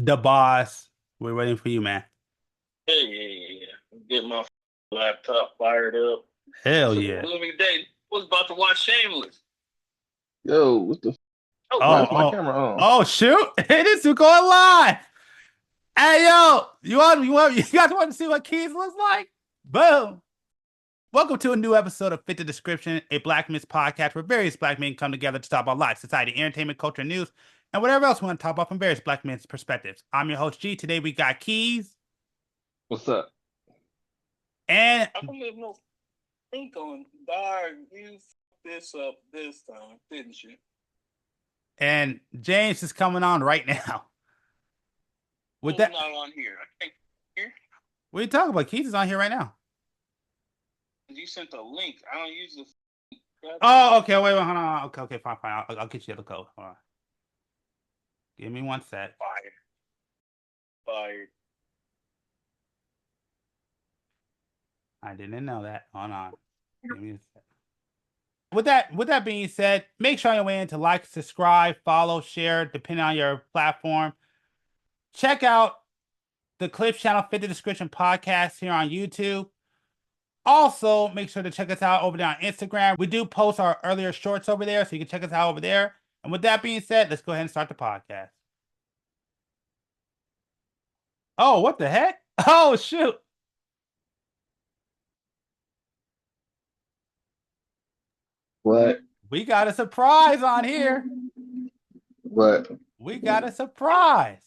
The boss. We're waiting for you, man. Yeah. Get my laptop fired up. Hell So yeah. let me day. Was about to watch Shameless. Yo, what the? Oh, Why Oh, is my oh, camera on? oh, shoot. This is going live. Hey, yo, you guys want to see what Keys looks like? Boom. Welcome to a new episode of Fit the Description, a Black Men's podcast where various black men come together to talk about life, society, entertainment, culture, news, and whatever else we want to talk about from various black men's perspectives. I'm your host, G. Today we got Keys What's up? and I don't have no think on. Dog, you fucked this up this time, didn't you? and James is coming on right now. With Who's that, not on here? I can't hear. what are you talking about? Keys is on here right now. You sent a link. I don't use the. Oh, okay. Wait, hold on. Okay, fine. I'll get you the code. Hold on. Give me one sec. Fired. I didn't know that. Hold on. Give me a sec. With that being said, make sure on your way in to like, subscribe, follow, share, depending on your platform. Check out the Clips channel, Fit the Description podcast here on YouTube. Also, make sure to check us out over there on Instagram. We do post our earlier shorts over there, so you can check us out over there. And with that being said, let's go ahead and start the podcast. Oh, what the heck? Oh, shoot. What? We got a surprise on here. What? We got a surprise.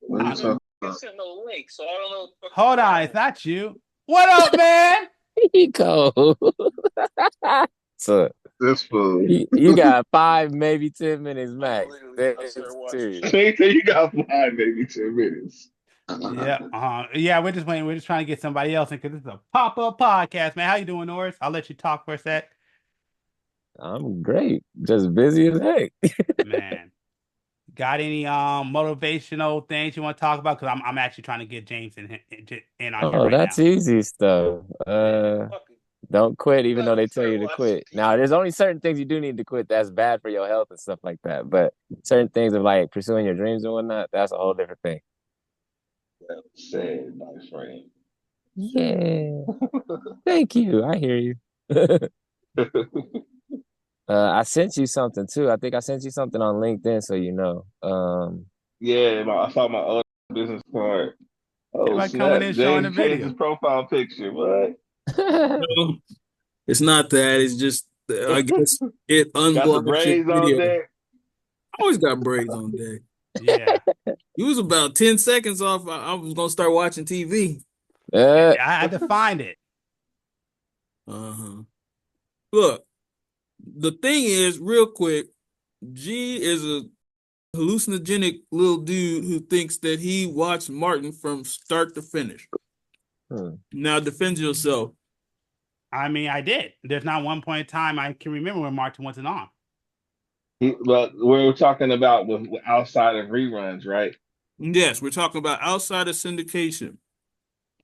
What are you talking You about? sent no link, so I don't know. Hold on, it's not you. What up, man? Go. So This fool. you got 5, maybe 10 minutes max. I That's started watching. serious. They say you got 5, maybe 10 minutes. Yeah, we're just waiting. We're just trying to get somebody else in because this is a pop-up podcast, man. How you doing, Norris? I'll let you talk for a sec. I'm great. Just busy as heck. Man, got any motivational things you want to talk about? Because I'm actually trying to get James in on here Oh, right that's now. easy stuff. Yeah. Don't quit even though they tell started you to watching quit. TV. Now, there's only certain things you do need to quit that's bad for your health and stuff like that. But certain things of like pursuing your dreams and whatnot, that's a whole different thing. Sad, my friend. Yeah. Thank you. I hear you. I sent you something too. I think I sent you something on LinkedIn, so you know. Yeah, I saw my other business card. Oh, Everybody coming snap. in showing the James changed his video. profile picture. What? No, it's not that. It's just I guess it Got the unblocks your braids on video. deck. I always got braids on deck. Yeah. It was about 10 seconds off. I was gonna start watching TV. Uh, I had to find it. Uh-huh. Look, the thing is, real quick, G is a hallucinogenic little dude who thinks that he watched Martin from start to finish. Now defend yourself. I mean, I did. There's not one point in time I can remember when Martin wasn't on. But we're talking about with outside of reruns, right? Yes, we're talking about outside of syndication.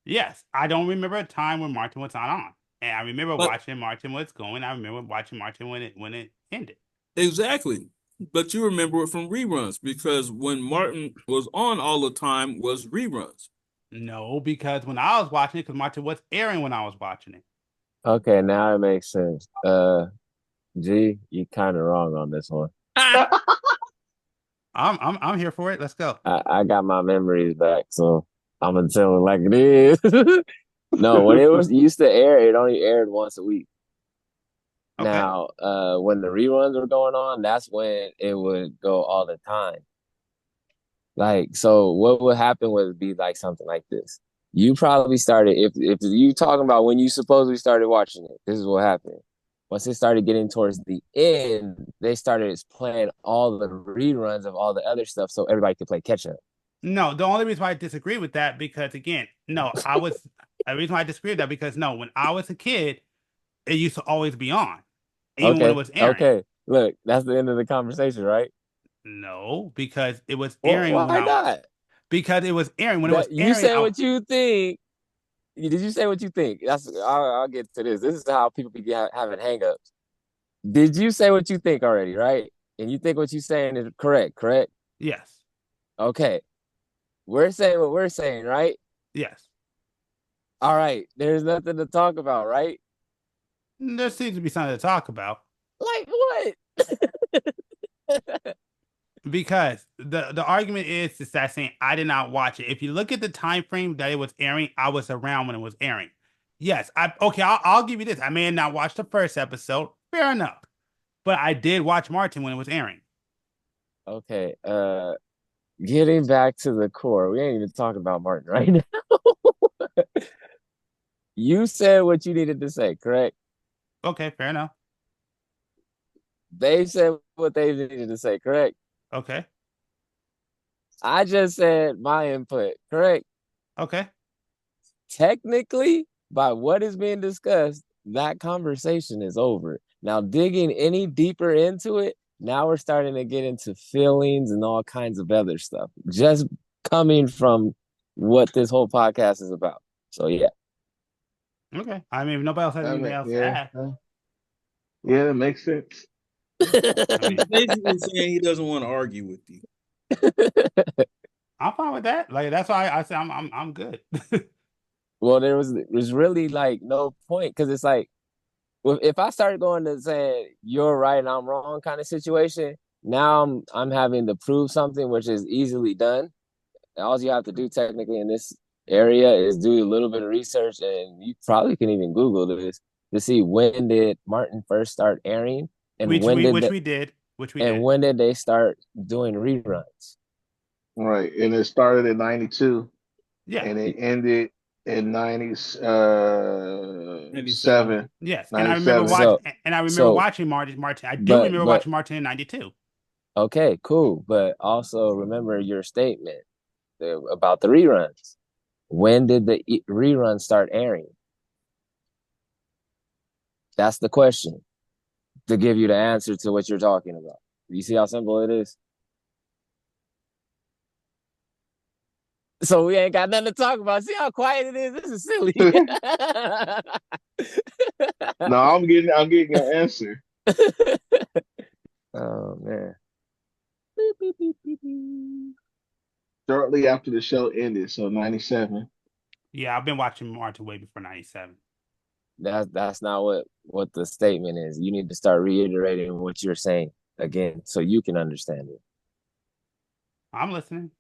Yes, I don't remember a time when Martin was not on. And I remember But watching Martin was going. I remember watching Martin when it ended. exactly. But you remember it from reruns because when Martin was on all the time was reruns. No, because when I was watching it, because Martin was airing when I was watching it. okay, now it makes sense. G, you kind of wrong on this one. I'm here for it. Let's go. I got my memories back, so I'm gonna tell it like it is. No, when it was used to air, it only aired once a week. Okay. Now, when the reruns were going on, that's when it would go all the time. Like, so what would happen would be like something like this. You probably started if you talking about when you supposedly started watching it, this is what happened. Once it started getting towards the end, they started playing all the reruns of all the other stuff so everybody could play catch up. No, the only reason why I disagree with that because again, no, the reason why I disagree with that because no, when I was a kid, it used to always be on, even when it Okay, was airing. okay. Look, that's the end of the conversation, right? No, because it was Well, airing why not? because it was airing when it was That you airing. say what you think. Did you say what you think? I'll get to this. This is how people be having hangups. Did you say what you think already, right? And you think what you're saying is correct? Yes. Okay, we're saying what we're saying, right? Yes. All right, there's nothing to talk about, right? There seems to be something to talk about Like what? because the argument is that saying I did not watch it. If you look at the time frame that it was airing, I was around when it was airing. Yes, I'll give you this. I may have not watched the first episode. Fair enough. But I did watch Martin when it was airing. Okay, getting back to the core, we ain't even talking about Martin right now. You said what you needed to say, correct? Okay, fair enough. They said what they needed to say, correct? Okay. I just said my input, correct? Okay. Technically, by what is being discussed, that conversation is over. Now, digging any deeper into it, now we're starting to get into feelings and all kinds of other stuff, just coming from what this whole podcast is about. So, yeah. Okay. I mean, if nobody else has anything else to add. Yeah, that makes sense. I He's mean, basically saying he doesn't want to argue with you. I'm fine with that. Like that's why I said I'm good. Well, there's really like no point because it's like, well, if I start going to saying you're right and I'm wrong kind of situation, now I'm having to prove something which is easily done. All you have to do technically in this area is do a little bit of research, and you probably can even Google this to see when did Martin first start airing, and which when we did which they, we did. Which we and did. when did they start doing reruns? Right. And it started in 92 Yeah. and it ended in 97. 97. Yes. And I remember 97. So so watching Martin. I do but remember but watching Martin in 92. okay, cool. But also remember your statement about the reruns. When did the reruns start airing? That's the question to give you the answer to what you're talking about. You see how simple it is? So we ain't got nothing to talk about. See how quiet it is? This is silly. No, I'm getting an answer. Oh man. Shortly after the show ended, so 97. Yeah, I've been watching Martin way before 97. That's not what the statement is. You need to start reiterating what you're saying again so you can understand it. I'm listening.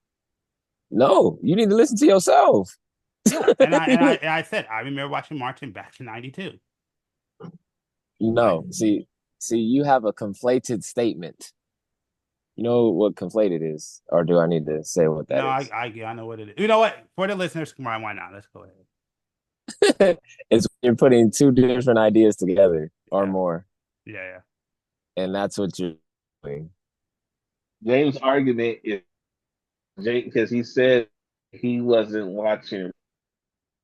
No, you need to listen to yourself. Yeah, and I said I remember watching Martin back in 92. No, see, you have a conflated statement. You know what conflated is, or do I need to say what that No, is? I know what it is. You know what? For the listeners, why not? Let's go ahead. It's you're putting two different ideas together or Yeah. more, Yeah. and that's what you're doing. James' argument is Jake because he said he wasn't watching.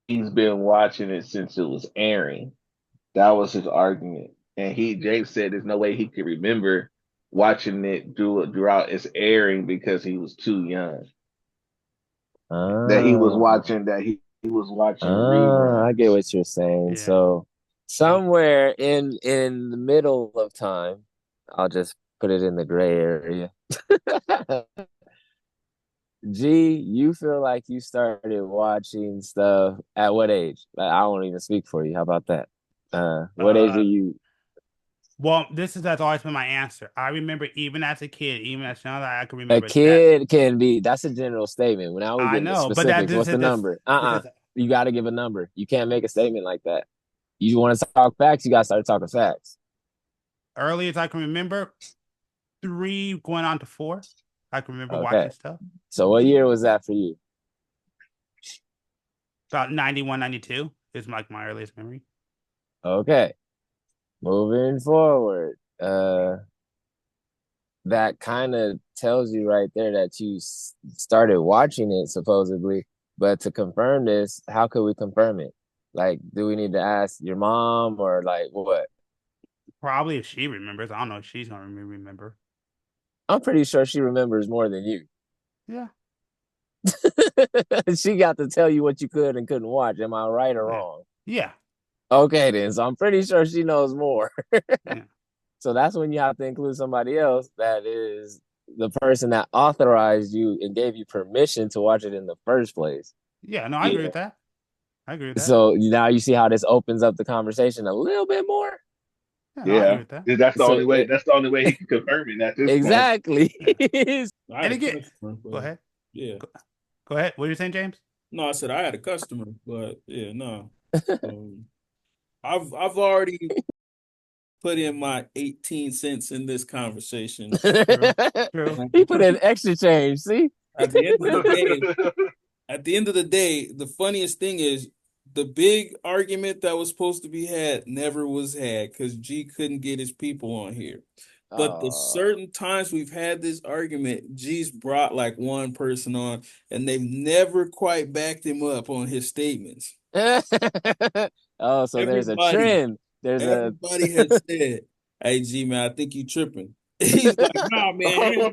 He's been watching it since it was airing. That was his argument, and Jake said there's no way he could remember watching it throughout its airing because he was too young. That he was Ah, watching he was watching reruns. I get what you're saying. Yeah. So And somewhere in the middle of time, I'll just put it in the gray area. G, you feel like you started watching stuff at what age? I won't even speak for you. How about that? What age are you? well, that's always been my answer. I remember even as a kid, even as young, I can A remember that. kid can be, that's a general statement. Now we I get into know, but that specifics. What's the number? You got to give a number. You can't make a statement like that. You want to talk facts, you got to start talking facts. Early as I can remember, 3 going on to 4. I can remember Okay. watching stuff. So what year was that for you? About 91, 92 is like my earliest memory. Okay. Moving forward. That kind of tells you right there that you started watching it supposedly. But to confirm this, how could we confirm it? Like, do we need to ask your mom or like what? Probably if she remembers. I don't know if she's gonna remember. I'm pretty sure she remembers more than you. Yeah. She got to tell you what you could and couldn't watch. Am I right or wrong? Yeah. Okay, then. So I'm pretty sure she knows more. Yeah. So that's when you have to include somebody else that is the person that authorized you and gave you permission to watch it in the first place. Yeah, no, I agree with that. I agree with that. So now you see how this opens up the conversation a little bit more. Yeah, no, I agree Yeah, with that. that's the So only way. That's the only way he can confirm it at this point. exactly. I And had a again, customer, go but ahead. yeah. Go ahead. What are you saying, James? No, I said I had a customer, but yeah, no. I've already put in my 18 cents in this conversation. True. He put in extra change. See, At the end of the day, the funniest thing is the big argument that was supposed to be had never was had because G couldn't get his people on here. But the certain times we've had this argument, G's brought like one person on, and they've never quite backed him up on his statements. oh, so there's a trend. Everybody has said, "Hey, G man, I think you tripping." He's like, "Nah, man."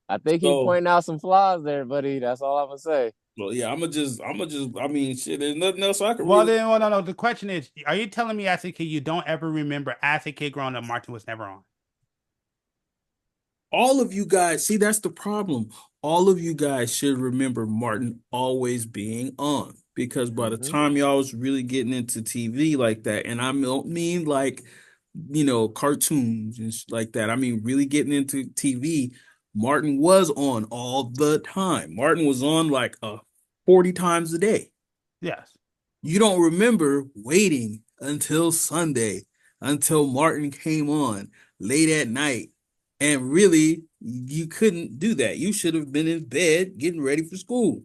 I think he's pointing out some flaws there, buddy. That's all I'm gonna say. Well, yeah, I'm gonna just. I mean, shit. There's nothing else I can. Well, then, well, no. The question is, are you telling me as a kid you don't ever remember as a kid growing up Martin was never on? All of you guys, see, that's the problem. All of you guys should remember Martin always being on because by the time y'all was really getting into TV like that, and I don't mean like, cartoons and like that. I mean really getting into TV. Martin was on all the time. Martin was on like 40 times a day. Yes. You don't remember waiting until Sunday until Martin came on late at night. And really, you couldn't do that. You should have been in bed getting ready for school.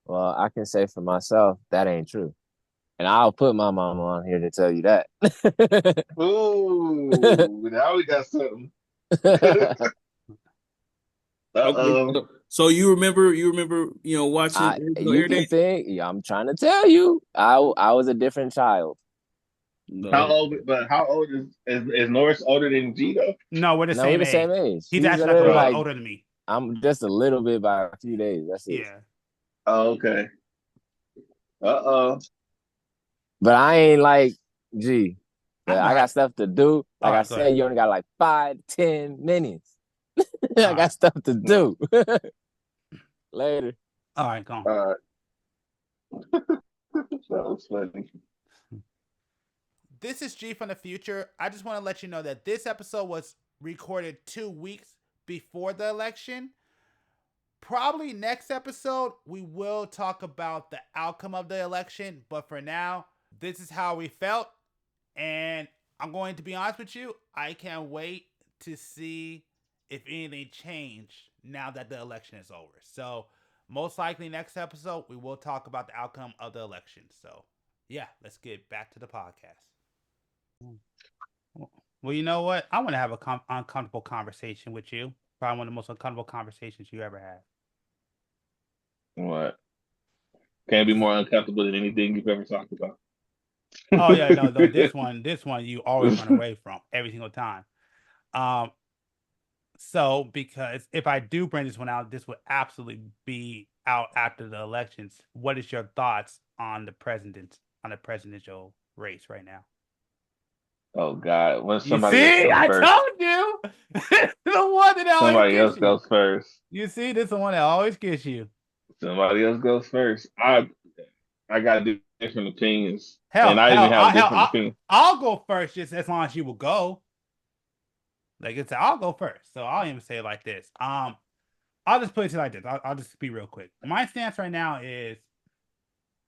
Well, I can say for myself, that ain't true. And I'll put my mama on here to tell you that. Ooh, now we got something. Okay, so you remember, watching you can think, yeah, I'm trying to tell you, I was a different child. No. How old is Norris older than G though? No, we're the same age. He's actually a little older than me. I'm just a little bit by a few days. That's it. Yeah. Oh, okay. But I ain't like G. I got stuff to do. Like I said, you only got like 5-10 minutes. I got stuff to do. Later. All right, go on. All right. That was funny. This is G from the future. I just want to let you know that this episode was recorded 2 weeks before the election. Probably next episode, we will talk about the outcome of the election. But for now, this is how we felt. And I'm going to be honest with you, I can't wait to see if anything changed now that the election is over. So most likely next episode, we will talk about the outcome of the election. So yeah, let's get back to the podcast. Well, you know what? I want to have an uncomfortable conversation with you. Probably one of the most uncomfortable conversations you ever had. What? Can't be more uncomfortable than anything you've ever talked about. Oh yeah, no, this one you always run away from every single time. So because if I do bring this one out, this would absolutely be out after the elections. What is your thoughts on the presidential race right now? Oh God! When somebody I told you, the one that always somebody else goes first. You see, this is the one that always gets you. Somebody else goes first. I got different opinions, and I even have different opinions. I'll go first, just as long as you will go. Like I said, I'll go first, so I'll even say it like this. I'll just put it like this. I'll just be real quick. My stance right now is,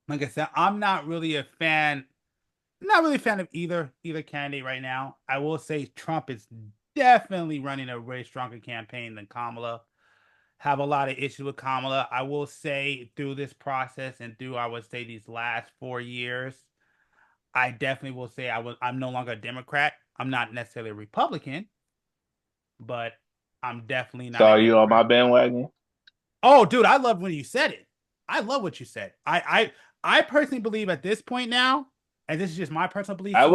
like I said, I'm not really a fan. Not really a fan of either candidate right now. I will say Trump is definitely running a way stronger campaign than Kamala. Have a lot of issues with Kamala. I will say through this process and through, I would say, these last 4 years, I definitely will say I'm no longer a Democrat. I'm not necessarily a Republican, but I'm definitely not. So are you on my bandwagon? Oh, dude, I love when you said it. I love what you said. I personally believe at this point now, and this is just my personal belief. It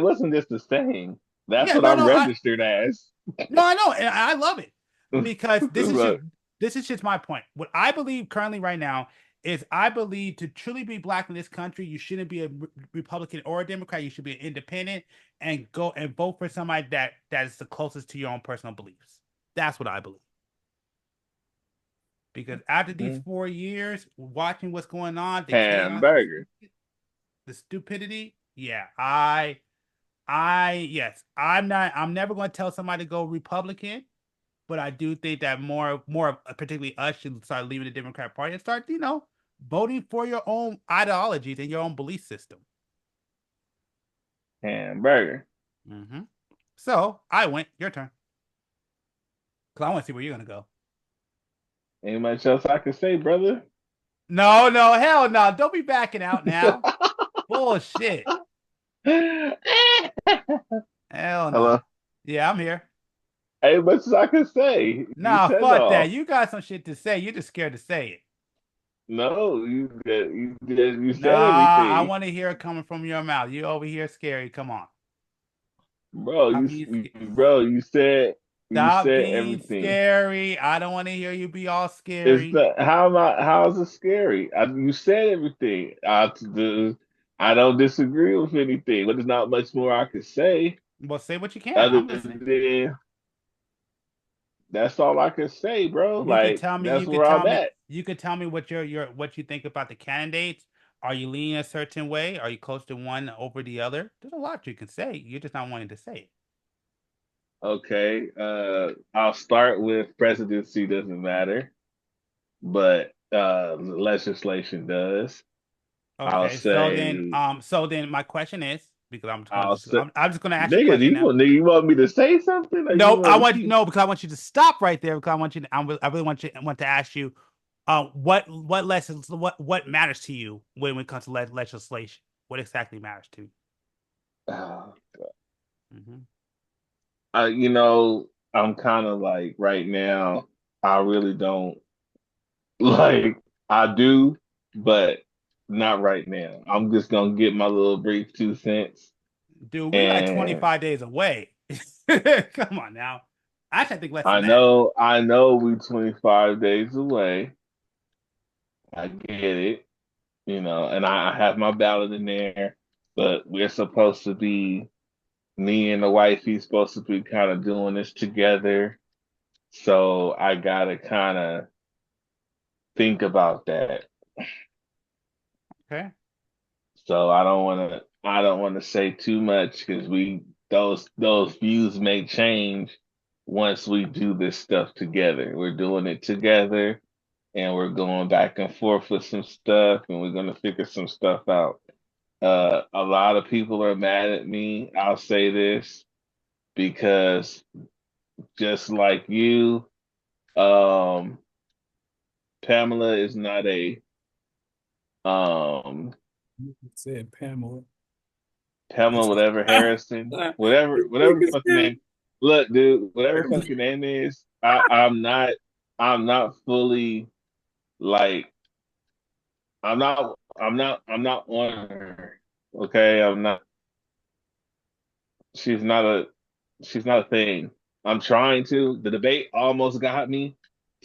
wasn't just a saying. That's what I'm registered as. No, I know, and I love it because this is just my point. What I believe currently right now is I believe to truly be black in this country, you shouldn't be a Republican or a Democrat. You should be an independent and go and vote for somebody that is the closest to your own personal beliefs. That's what I believe. Because after these 4 years, watching what's going on, the chaos, Hamburger. the stupidity, yeah, yes, I'm never going to tell somebody to go Republican, but I do think that more, particularly us, should start leaving the Democrat Party and start, voting for your own ideologies and your own belief system. Hamburger. Mm-hmm. So I went. Your turn. Because I want to see where you're going to go. Ain't much else I can say, brother. No, hell no. Don't be backing out now. Bullshit. Hell no. Hello? Yeah, I'm here. Ain't much as I can say. Nah, said fuck all. that. You got some shit to say. You're just scared to say it. No, you said everything. I want to hear it coming from your mouth. You over here scary. Come on. Bro, you said Stop being everything. scary. I don't want to hear you be all scary. How is it scary? You said everything. I don't disagree with anything, but there's not much more I could say. Well, say what you can. Other I'm listening. than that's all I can say, bro. You could tell me. That's where I'm at. You could tell me what what you think about the candidates. Are you leaning a certain way? Are you close to one over the other? There's a lot you can say. You're just not wanting to say it. Okay. I'll start with presidency doesn't matter, but legislation does. Okay. I'll say. So then, my question is because I'm just going to ask nigga, you a question now. You want me to say something? No, because I want you to stop right there because I want you. I really want to ask you, what lessons, what matters to you when it comes to legislation? What exactly matters to you? Oh, God. Mm-hmm. I'm kind of like right now. I really don't like. I do, but not right now. I'm just gonna get my little brief 2 cents. Dude, we like 25 days away. Come on now. I think less than that. I know we 25 days away. I get it, and I have my ballot in there, but we're supposed to be, me and the wifey's supposed to be kind of doing this together. So I gotta kind of think about that. Okay. So I don't want to say too much because those views may change once we do this stuff together. We're doing it together and we're going back and forth with some stuff and we're gonna figure some stuff out. A lot of people are mad at me. I'll say this because just like you, Pamela is not a Said Pamela. Whatever Harrison, whatever fucking name. Look, dude, whatever fucking name is, I'm not fully like I'm not on her. Okay, I'm not. She's not a thing. I'm trying to. The debate almost got me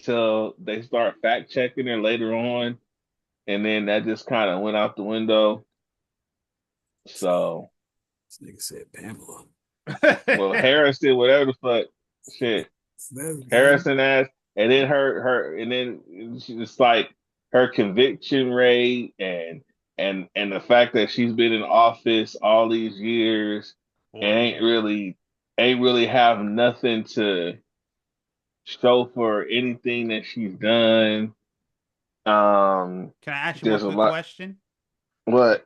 till they start fact checking her later on, and then that just kind of went out the window. So this nigga said Pamela. Well, Harrison, whatever the fuck, shit. Harrison asked, and then and then it's like her conviction rate and the fact that she's been in office all these years and ain't really have nothing to show for anything that she's done. Can I ask you one quick question? What?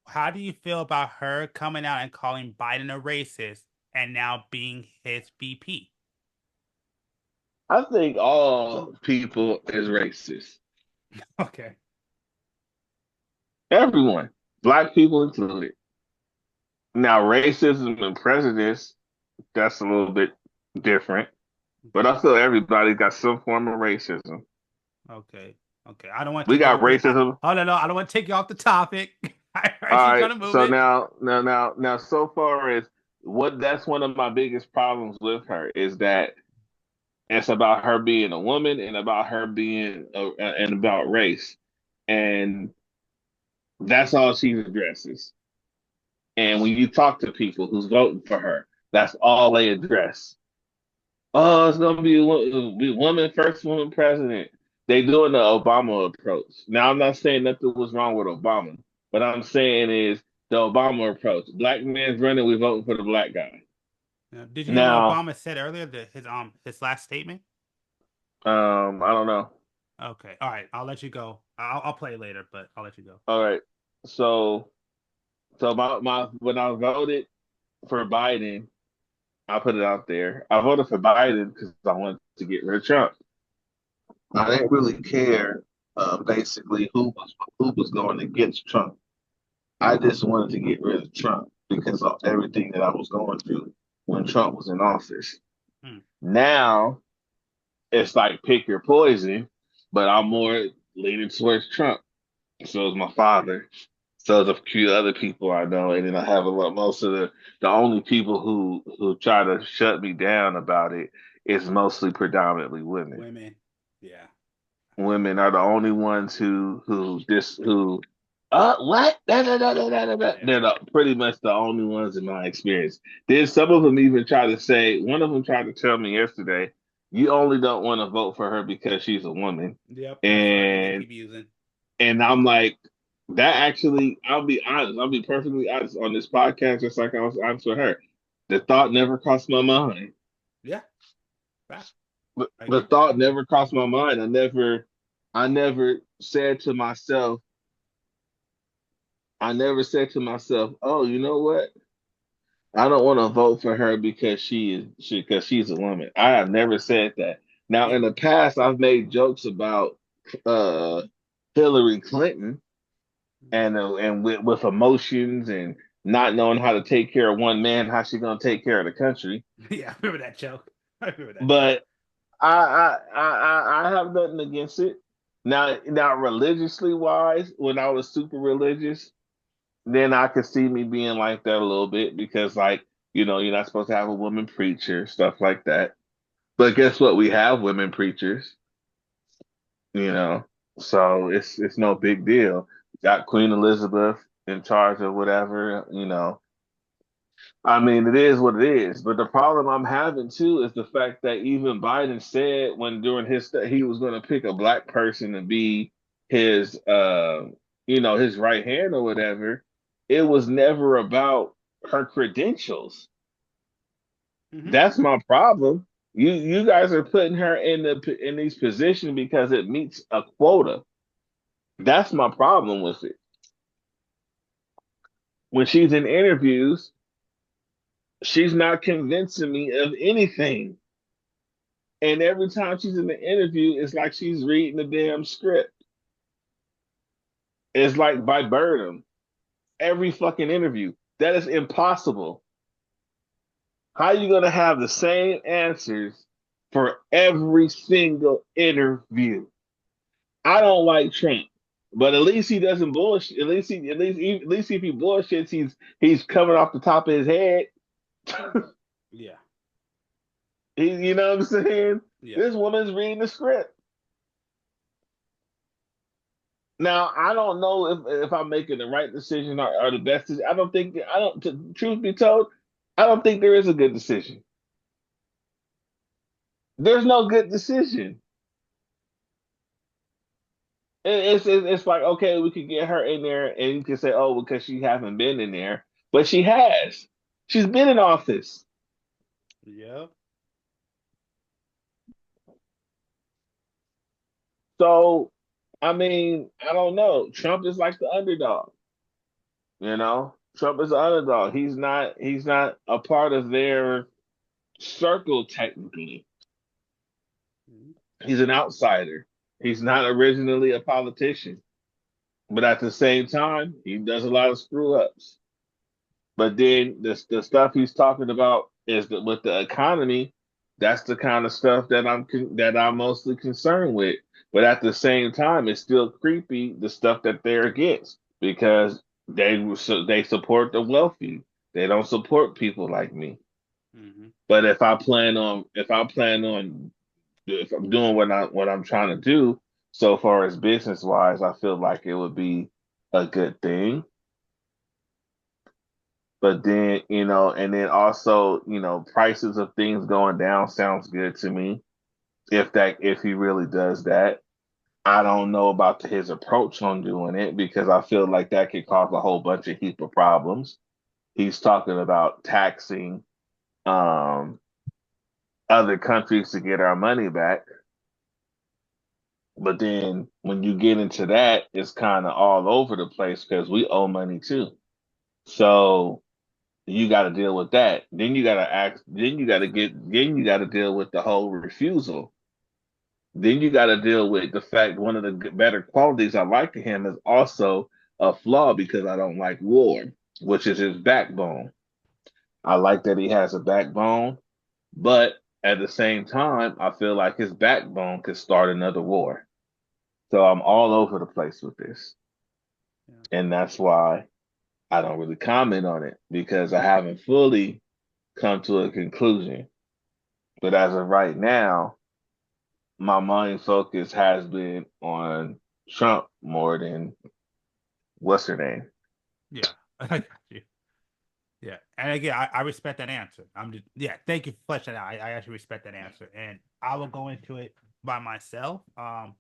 How do you feel about her coming out and calling Biden a racist and now being his VP? I think all people is racist. Okay. Everyone, black people included. Now, racism and prejudice, that's a little bit different. But I feel everybody got some form of racism. Okay. I don't want we got racism. I don't want to take you off the topic. All right. So now, so far as that's one of my biggest problems with her is that it's about her being a woman and about her being and about race. and that's all she addresses. And when you talk to people who's voting for her, that's all they address. Oh, it's gonna be a woman, first woman president. They doing the Obama approach. Now, I'm not saying nothing was wrong with Obama. What I'm saying is the Obama approach. Black man's running, we voting for the black guy. Did you hear what Now, Obama said earlier? His last statement. I don't know. Okay, all right. I'll let you go. I'll play it later, but I'll let you go. All right. So, my when I voted for Biden, I put it out there. I voted for Biden because I wanted to get rid of Trump. I didn't really care, basically who was going against Trump. I just wanted to get rid of Trump because of everything that I was going through when Trump was in office. Hmm. Now it's like pick your poison, but I'm more leaning towards Trump. So is my father. So is a few other people I know, and then I have a lot. Most of the only people who try to shut me down about it is mostly predominantly women. Women. Yeah. Women are the only ones who what they're pretty much the only ones in my experience. Then some of them even try to say, one of them tried to tell me yesterday, you only don't want to vote for her because she's a woman. Yep. That's the argument they And keep using. I'm like, that actually, I'll be honest, I'll be perfectly honest on this podcast, just like I was honest with her. The thought never crossed my mind. Yeah. Fact. But I the agree. thought never crossed my mind. I never said to myself, oh, you know what? I don't want to vote for her because because she's a woman. I have never said that. Now, Yeah. in the past, I've made jokes about uh, Hillary Clinton and with emotions and not knowing how to take care of one man, how she gonna take care of the country. Yeah. I remember that joke. I remember that joke. But I have nothing against it. Now, religiously wise, when I was super religious, then I could see me being like that a little bit because, like, you're not supposed to have a woman preacher, stuff like that. But guess what? We have women preachers, you know, so it's no big deal. Got Queen Elizabeth in charge of whatever. I mean, it is what it is. But the problem I'm having too is the fact that even Biden said when during he was going to pick a black person to be his his right hand or whatever. It was never about her credentials. Mm-hmm. That's my problem. You guys are putting her in these positions because it meets a quota. That's my problem with it. When she's in interviews, she's not convincing me of anything. And every time she's in the interview, it's like she's reading the damn script. It's like by Burnham. Every fucking interview. That is impossible. How are you gonna have the same answers for every single interview? I don't like Trump, but at least he doesn't bullshit. At least if he bullshits, he's coming off the top of his head. Yeah. You know what I'm saying? Yeah. This woman's reading the script. Now, I don't know if I'm making the right decision or the best decision. Truth be told, I don't think there is a good decision. There's no good decision. It's like, okay, we could get her in there and you can say, oh, because she haven't been in there. But she has. She's been in office. Yep. So, I mean, I don't know. Trump is like the underdog. Trump is the underdog. He's not a part of their circle technically. He's an outsider. He's not originally a politician. But at the same time, he does a lot of screw ups. But then the stuff he's talking about is that with the economy, that's the kind of stuff that I'm mostly concerned with. But at the same time, it's still creepy the stuff that they're against because they support the wealthy. They don't support people like me. Mm-hmm. But if I'm doing what I'm trying to do, So far as business wise, I feel like it would be a good thing. But then, and then also, prices of things going down sounds good to me. If he really does that. I don't know about his approach on doing it because I feel like that could cause a whole bunch of heap of problems. He's talking about taxing um, other countries to get our money back. But then when you get into that, it's kind of all over the place because we owe money too. So you got to deal with that. Then you got to ask. Then you got to deal with the whole refusal. Then you got to deal with the fact one of the better qualities I like in him is also a flaw because I don't like war, which is his backbone. I like that he has a backbone, but at the same time, I feel like his backbone could start another war. So I'm all over the place with this. Yeah. And that's why I don't really comment on it because I haven't fully come to a conclusion. But as of right now, my main focus has been on Trump more than what's her name. Yeah, I got you. Yeah, and again, I respect that answer. Thank you for fleshing that out. I actually respect that answer, and I will go into it by myself. I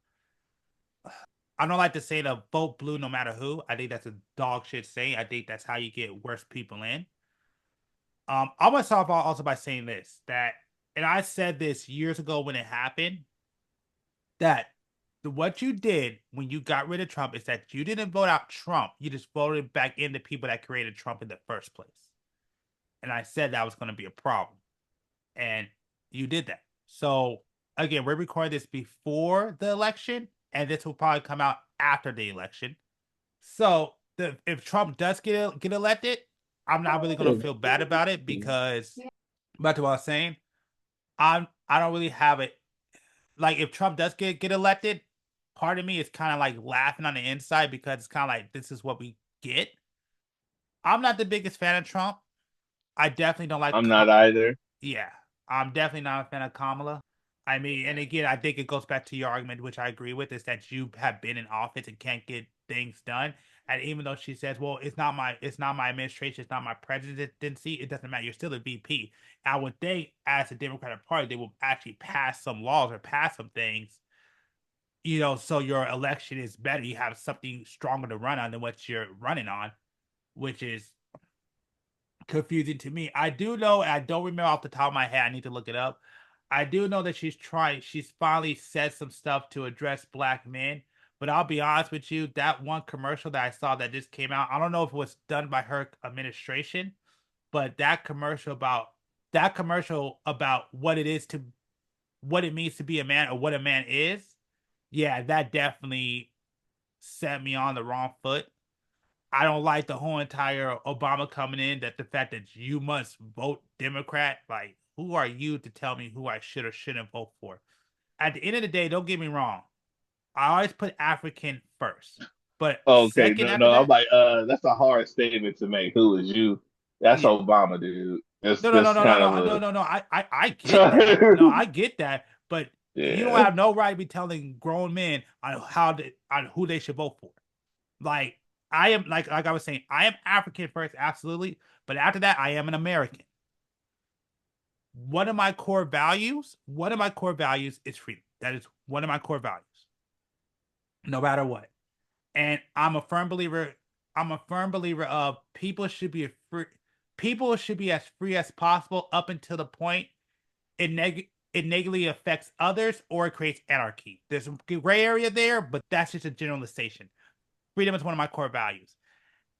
don't like to say the vote blue no matter who. I think that's a dog shit saying. I think that's how you get worse people in. I'm gonna start off also by saying this that, and I said this years ago when it happened, that what you did when you got rid of Trump is that you didn't vote out Trump. You just voted back in the people that created Trump in the first place. And I said that was going to be a problem. And you did that. So again, we're recording this before the election, and this will probably come out after the election. So if Trump does get elected, I'm not really going to feel bad about it because back to what I was saying, I don't really have it. Like if Trump does get elected, part of me is kind of like laughing on the inside because it's kind of like this is what we get. I'm not the biggest fan of Trump. I definitely don't like. I'm not either. Yeah, I'm definitely not a fan of Kamala. I mean, and again, I think it goes back to your argument, which I agree with, is that you have been in office and can't get things done. And even though she says, "Well, it's not my administration, it's not my presidency," it doesn't matter. You're still a VP. I would think, as a Democratic Party, they will actually pass some laws or pass some things, so your election is better. You have something stronger to run on than what you're running on, which is confusing to me. I do know, and I don't remember off the top of my head. I need to look it up. I do know that she's finally said some stuff to address black men. But I'll be honest with you, that one commercial that I saw that just came out, I don't know if it was done by her administration, but that commercial about what it means to be a man or what a man is, yeah, that definitely set me on the wrong foot. I don't like the whole entire Obama coming in, that the fact that you must vote Democrat. Like, who are you to tell me who I should or shouldn't vote for? At the end of the day, don't get me wrong. I always put African first. But Okay, second no, after no, I'm that, like, that's a hard statement to make. Who is you? That's yeah. Obama, dude. No, no, no, That's no, no, kind no, no, of no, no. I get that. No, a I get that. But you don't yeah. have no right to be telling grown men on who they should vote for. Like I am like I was saying, I am African first, absolutely. But after that, I am an American. One of my core values is freedom. That is one of my core values, no matter what. And I'm a firm believer of people should be as free as possible up until the point it negatively affects others or it creates anarchy. There's a gray area there, but that's just a generalization. Freedom is one of my core values.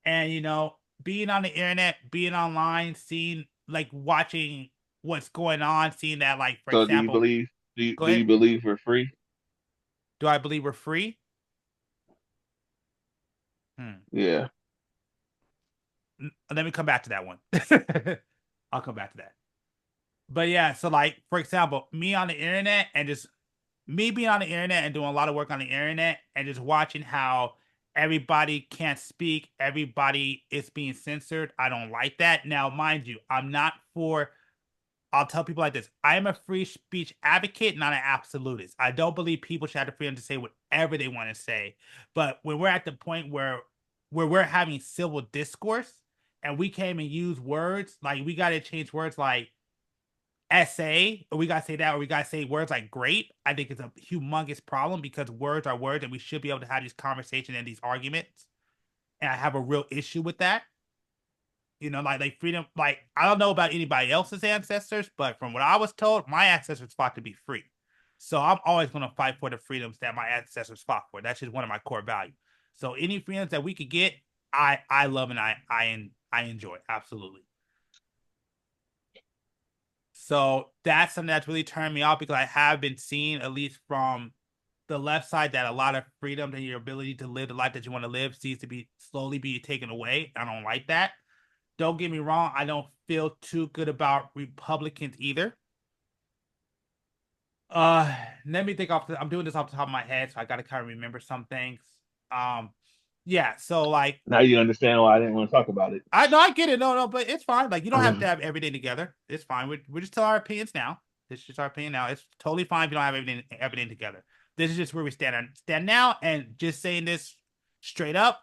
And being on the internet, being online, seeing like watching what's going on, seeing that, like, for So do you example, believe? go Do ahead. you believe we're free? Do I believe we're free? Hmm. Yeah. Let me come back to that one. I'll come back to that. But yeah, so like, for example, me on the internet and just me being on the internet and doing a lot of work on the internet and just watching how everybody can't speak, everybody is being censored. I don't like that. Now, mind you, I'll tell people like this. I am a free speech advocate, not an absolutist. I don't believe people should have the freedom to say whatever they want to say. But when we're at the point where we're having civil discourse and we can't even use words, like we got to change words like essay, or we got to say that, or we got to say words like great, I think it's a humongous problem because words are words and we should be able to have these conversations and these arguments. And I have a real issue with that. You know, like freedom, like I don't know about anybody else's ancestors, but from what I was told, my ancestors fought to be free. So I'm always going to fight for the freedoms that my ancestors fought for. That's just one of my core values. So any freedoms that we could get, I love and I enjoy. Absolutely. So that's something that's really turned me off because I have been seeing, at least from the left side, that a lot of freedom and your ability to live the life that you want to live seems to be slowly being taken away. I don't like that. Don't get me wrong, I don't feel too good about Republicans either. Let me think I'm doing this off the top of my head, so I gotta kind of remember some things. Yeah, so like Now you understand why I didn't want to talk about it. I get it. No, but it's fine. Like you don't have to have everything together. It's fine. We're just telling our opinions now. This is just our opinion now. It's totally fine if you don't have everything together. This is just where we stand now, and just saying this straight up.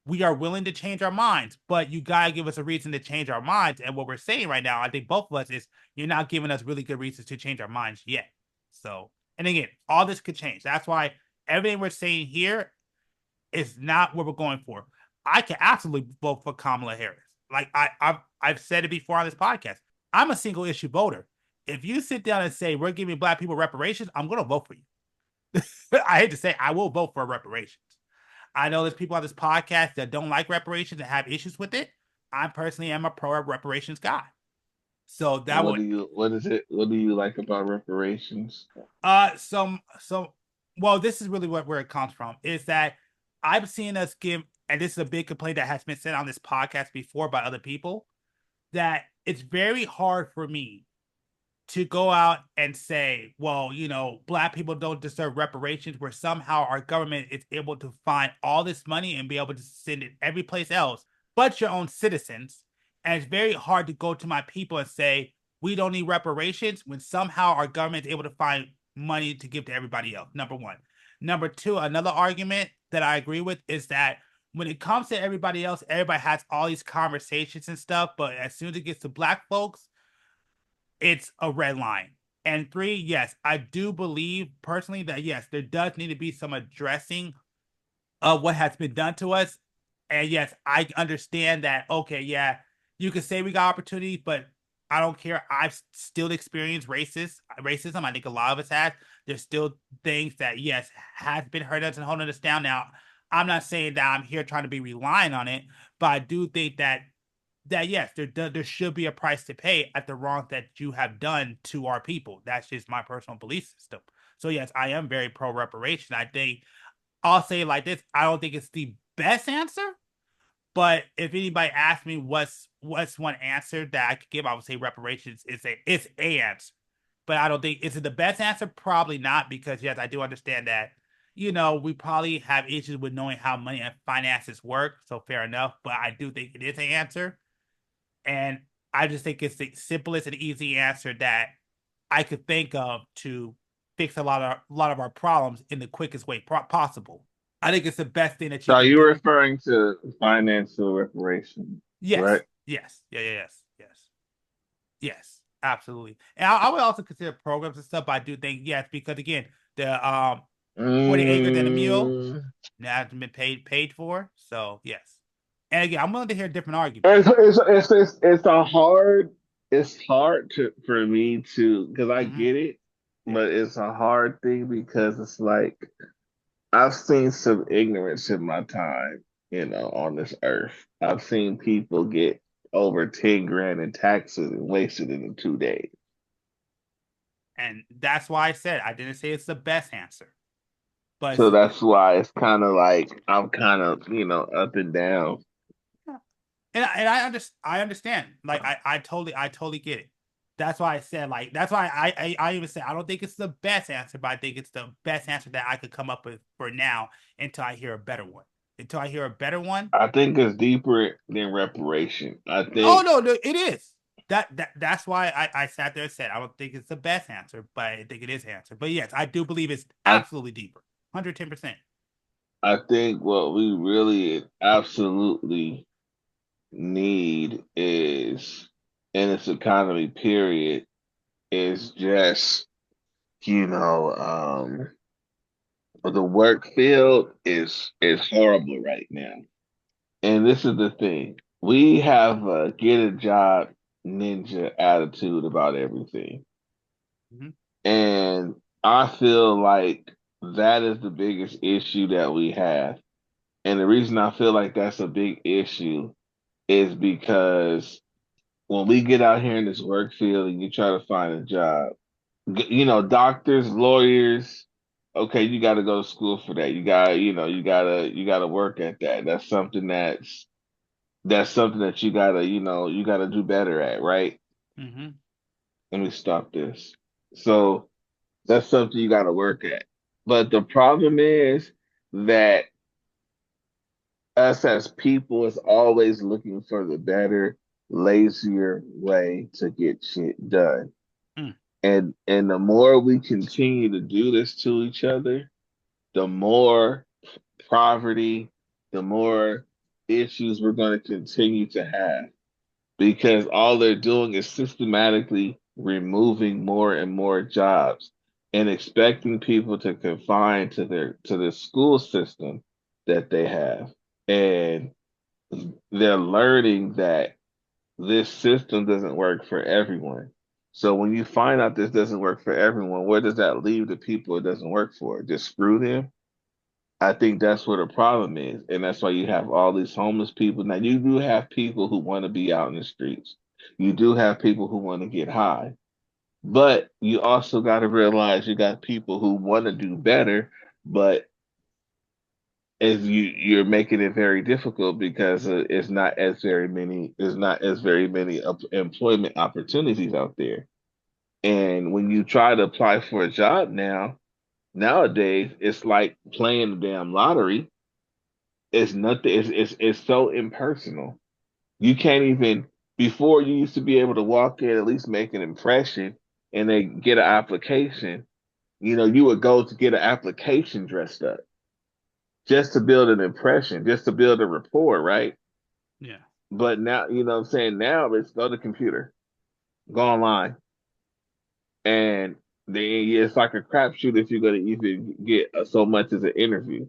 We are willing to change our minds, but you gotta give us a reason to change our minds. And what we're saying right now, I think both of us, is you're not giving us really good reasons to change our minds yet. So, and again, all this could change. That's why everything we're saying here is not what we're going for. I can absolutely vote for Kamala Harris. Like I've said it before on this podcast. I'm a single issue voter. If you sit down and say we're giving Black people reparations, I'm gonna vote for you. I hate to say, I will vote for reparations. I know there's people on this podcast that don't like reparations and have issues with it. I personally am a pro reparations guy. So that what do you like about reparations? Well, this is really where it comes from, is that I've seen us give, and this is a big complaint that has been said on this podcast before by other people, that it's very hard for me to go out and say, well, you know, Black people don't deserve reparations, where somehow our government is able to find all this money and be able to send it every place else but your own citizens. And it's very hard to go to my people and say, we don't need reparations, when somehow our government is able to find money to give to everybody else. Number one. Number two, another argument that I agree with is that when it comes to everybody else, everybody has all these conversations and stuff, but as soon as it gets to Black folks, it's a red line. And three, yes, I do believe personally that yes, there does need to be some addressing of what has been done to us. And yes, I understand that, okay, yeah, you can say we got opportunities, but I don't care. I've still experienced racism. I think a lot of us have. There's still things that, yes, has been hurting us and holding us down. Now, I'm not saying that I'm here trying to be relying on it, but I do think that yes, there should be a price to pay at the wrong that you have done to our people. That's just my personal belief system. So yes, I am very pro reparation. I think I'll say it like this: I don't think it's the best answer, but if anybody asks me what's one answer that I could give, I would say reparations is a answer. But I don't think, is it the best answer? Probably not, because yes, I do understand that, you know, we probably have issues with knowing how money and finances work. So fair enough, but I do think it is an answer. And I just think it's the simplest and easy answer that I could think of to fix a lot of our problems in the quickest way possible. I think it's the best thing that you So can you're do. referring to financial reparations, Yes. right? Yes. Yes. Absolutely. And I would also consider programs and stuff, but I do think yes, because again, the 40 acres and a mule Mm, now has been paid for. So yes. And again, I'm willing to hear different arguments. it's hard for me to, because I Mhm. get it, Yeah. but it's a hard thing because it's like I've seen some ignorance in my time, on this earth. I've seen people get over 10 grand in taxes and wasted it in 2 days. And that's why I said I didn't say it's the best answer, but So that's why it's kind of like I'm kind of, up and down. and I understand. Like I totally get it. That's why I said, like, that's why I even say I don't think it's the best answer, but I think it's the best answer that I could come up with for now until I hear a better one. Until I hear a better one. I think it's deeper than reparation. I Oh think no, it is. that's why I sat there and said I don't think it's the best answer, but I think it is answer. But yes, I do believe it's I absolutely deeper. 110%. I think what we really absolutely need is in this economy, period, is just, you know, the work field is horrible right now. And this is the thing. We have a get a job ninja attitude about everything. Hmm. And I feel like that is the biggest issue that we have. And the reason I feel like that's a big issue is because when we get out here in this work field and you try to find a job, you know, doctors, lawyers, okay, you got to go to school for that. You got to work at that. That's something that you got to do better at, right? Hmm. Let me stop this. So that's something you got to work at. But the problem is that us as people is always looking for the better, lazier way to get shit done. Mm. And the more we continue to do this to each other, the more poverty, the more issues we're going to continue to have because all they're doing is systematically removing more and more jobs and expecting people to confine to the school system that they have. And they're learning that this system doesn't work for everyone. So when you find out this doesn't work for everyone, where does that leave the people it doesn't work for? Just screw them? I think that's where the problem is. And that's why you have all these homeless people. Now, you do have people who want to be out in the streets. You do have people who want to get high. But you also got to realize you got people who want to do better, but as you're making it very difficult because there's not as very many employment opportunities out there. And when you try to apply for a job nowadays, it's like playing the damn lottery. It's nothing. It's so impersonal. You can't even. Before you used to be able to walk in, at least make an impression, and they get an application. You know, you would go to get an application dressed up just to build an impression, just to build a rapport, right? Yeah. But now, you know what I'm saying? Now it's go to the computer, go online, and then it's like a crapshoot if you're going to even get so much as an interview.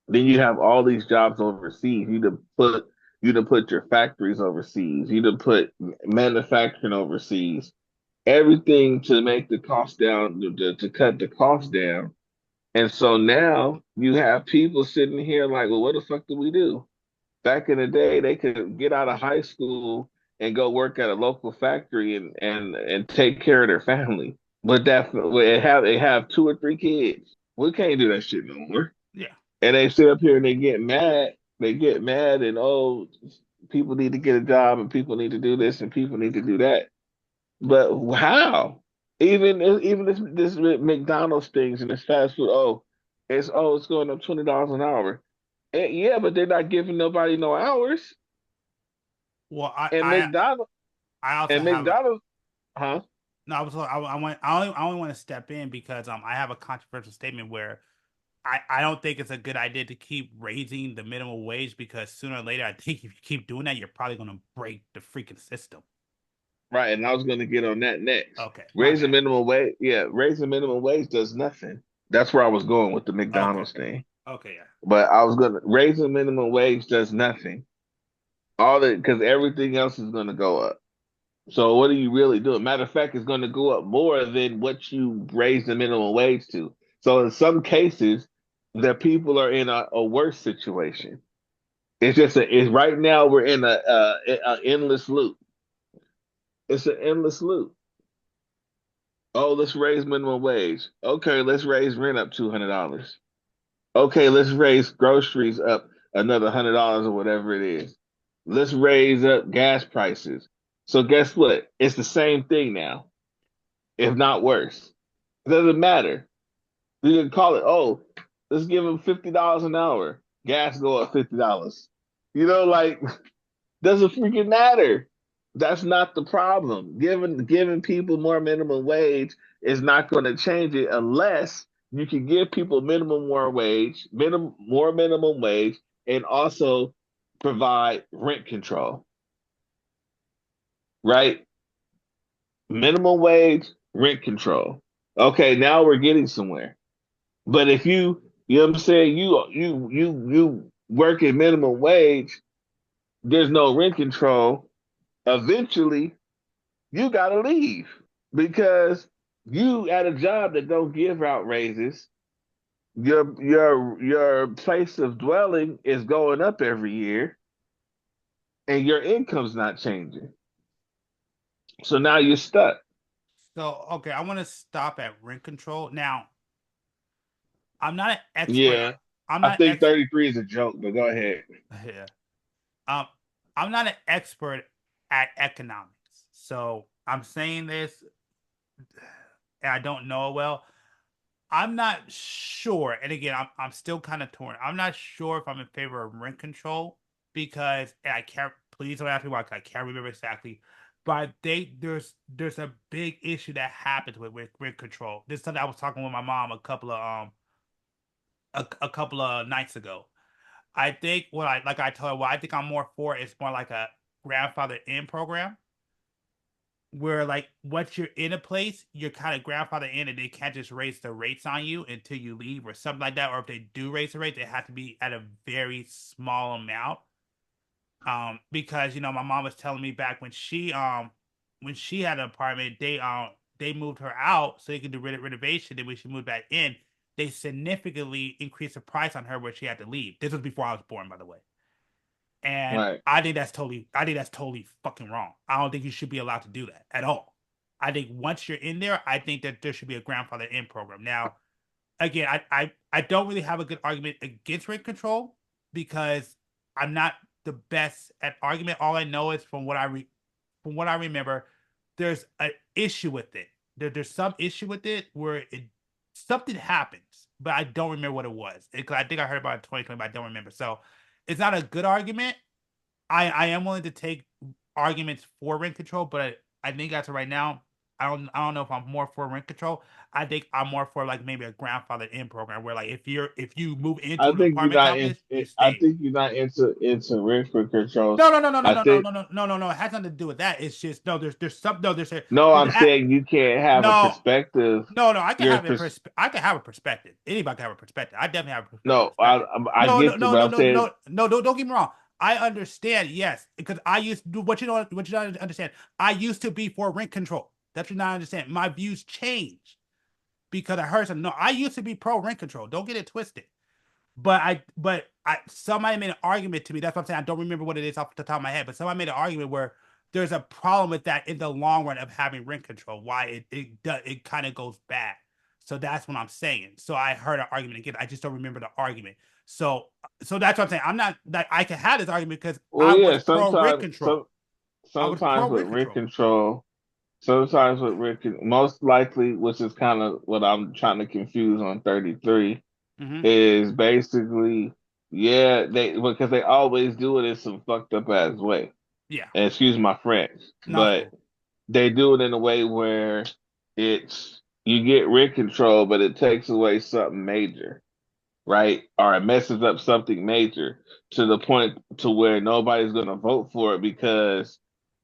Then you have all these jobs overseas. You to put your factories overseas. You to put manufacturing overseas. Everything to make the cost down, to cut the cost down. And so now you have people sitting here like, well, what the fuck do we do? Back in the day, they could get out of high school and go work at a local factory and take care of their family. But they have two or three kids. We can't do that shit no more. Yeah. And they sit up here and they get mad. They get mad and oh, people need to get a job and people need to do this and people need to do that. But how? Even this McDonald's things and this fast food. It's going up $20 an hour. Yeah, but they're not giving nobody no hours. Well, And McDonald's I also and have a McDonald's, huh? no. I only want to step in because I have a controversial statement where I don't think it's a good idea to keep raising the minimum wage because sooner or later I think if you keep doing that you're probably gonna break the freaking system. Right, and I was going to get on that next. Okay, my bad. Raising minimum wage does nothing. That's where I was going with the Okay, McDonald's thing. okay, yeah. But I was going to raise the minimum wage does nothing. All that because everything else is going to go up. So what are you really doing? Matter of fact, it's going to go up more than what you raise the minimum wage to. So in some cases, the people are in a worse situation. It's right now we're in a endless loop. It's an endless loop. Oh, let's raise minimum wage. Okay, let's raise rent up $200. Okay, let's raise groceries up another $100 or whatever it is. Let's raise up gas prices. So guess what? It's the same thing now, if not worse. It doesn't matter. You can call it, oh, let's give them $50 an hour. Gas go up $50. You know, like doesn't freaking matter. That's not the problem. Giving people more minimum wage is not going to change it unless you can give people more minimum wage, and also provide rent control. Right? Minimum wage, rent control. Okay, now we're getting somewhere. But if you know what I'm saying, you work at minimum wage, there's no rent control. Eventually, you gotta leave because you at a job that don't give out raises. Your place of dwelling is going up every year, and your income's not changing. So now you're stuck. So, okay, I want to stop at rent control. Now, I'm not an expert. Yeah, I'm I not think 33 is a joke, but go ahead. yeah. Um, I'm not an expert at economics. So I'm saying this and I don't know it well. I'm not sure. And again, I'm still kind of torn. I'm not sure if I'm in favor of rent control because and I can't please don't ask me why 'cause I can't remember exactly. But there's a big issue that happens with rent control. This is something I was talking with my mom a couple of nights ago. I think what I like I told her what I think I'm more for is more like a grandfather in program where like once you're in a place, you're kind of grandfather in and they can't just raise the rates on you until you leave or something like that. Or if they do raise the rate, they have to be at a very small amount. Because you know, my mom was telling me back when she had an apartment, they moved her out so they could do renovation. Then when she moved back in, they significantly increased the price on her where she had to leave. This was before I was born, by the way. And Right. I think that's totally fucking wrong. I don't think you should be allowed to do that at all. I think once you're in there, I think that there should be a grandfather in program. Now, again, I don't really have a good argument against rent control because I'm not the best at argument. All I know is from what I remember, there's an issue with it. There's some issue with it where something happens, but I don't remember what it was. I think I heard about it in 2020, but I don't remember. So it's not a good argument. I am willing to take arguments for rent control, but I think as of right now, I don't know if I'm more for rent control. I think I'm more for like maybe a grandfather in program where like if you move into I an think you're apartment not in. complex, you I stay. think you're not into rent control. No, I think no. It has nothing to do with that. It's just no. There's some no. no. There's I'm saying you can't have a no perspective. no. I can Your have a pers- I can have a perspective. Anybody can have a perspective. I definitely have a no, perspective. I get you, but I'm saying Don't get me wrong. I understand, yes, because I used to do what you don't understand. I used to be for rent control. That's what you not understand. My views changed because I heard some. No, I used to be pro rent control. Don't get it twisted. But I somebody made an argument to me. That's what I'm saying. I don't remember what it is off the top of my head, but somebody made an argument where there's a problem with that in the long run of having rent control. Why it kind of goes bad. So that's what I'm saying. So I heard an argument again. I just don't remember the argument. So that's what I'm saying. I'm not like I can have this argument because well, I yeah. was pro rent control. I was Sometimes pro with rent rent control. control, sometimes with most likely, which is kind of what I'm trying to confuse on 33, Hmm. is basically yeah they because they always do it in some fucked up ass way. Yeah. And excuse my French, No, it's but cool. they do it in a way where it's you get rent control, but it takes away something major, right? Or it messes up something major to the point to where nobody's going to vote for it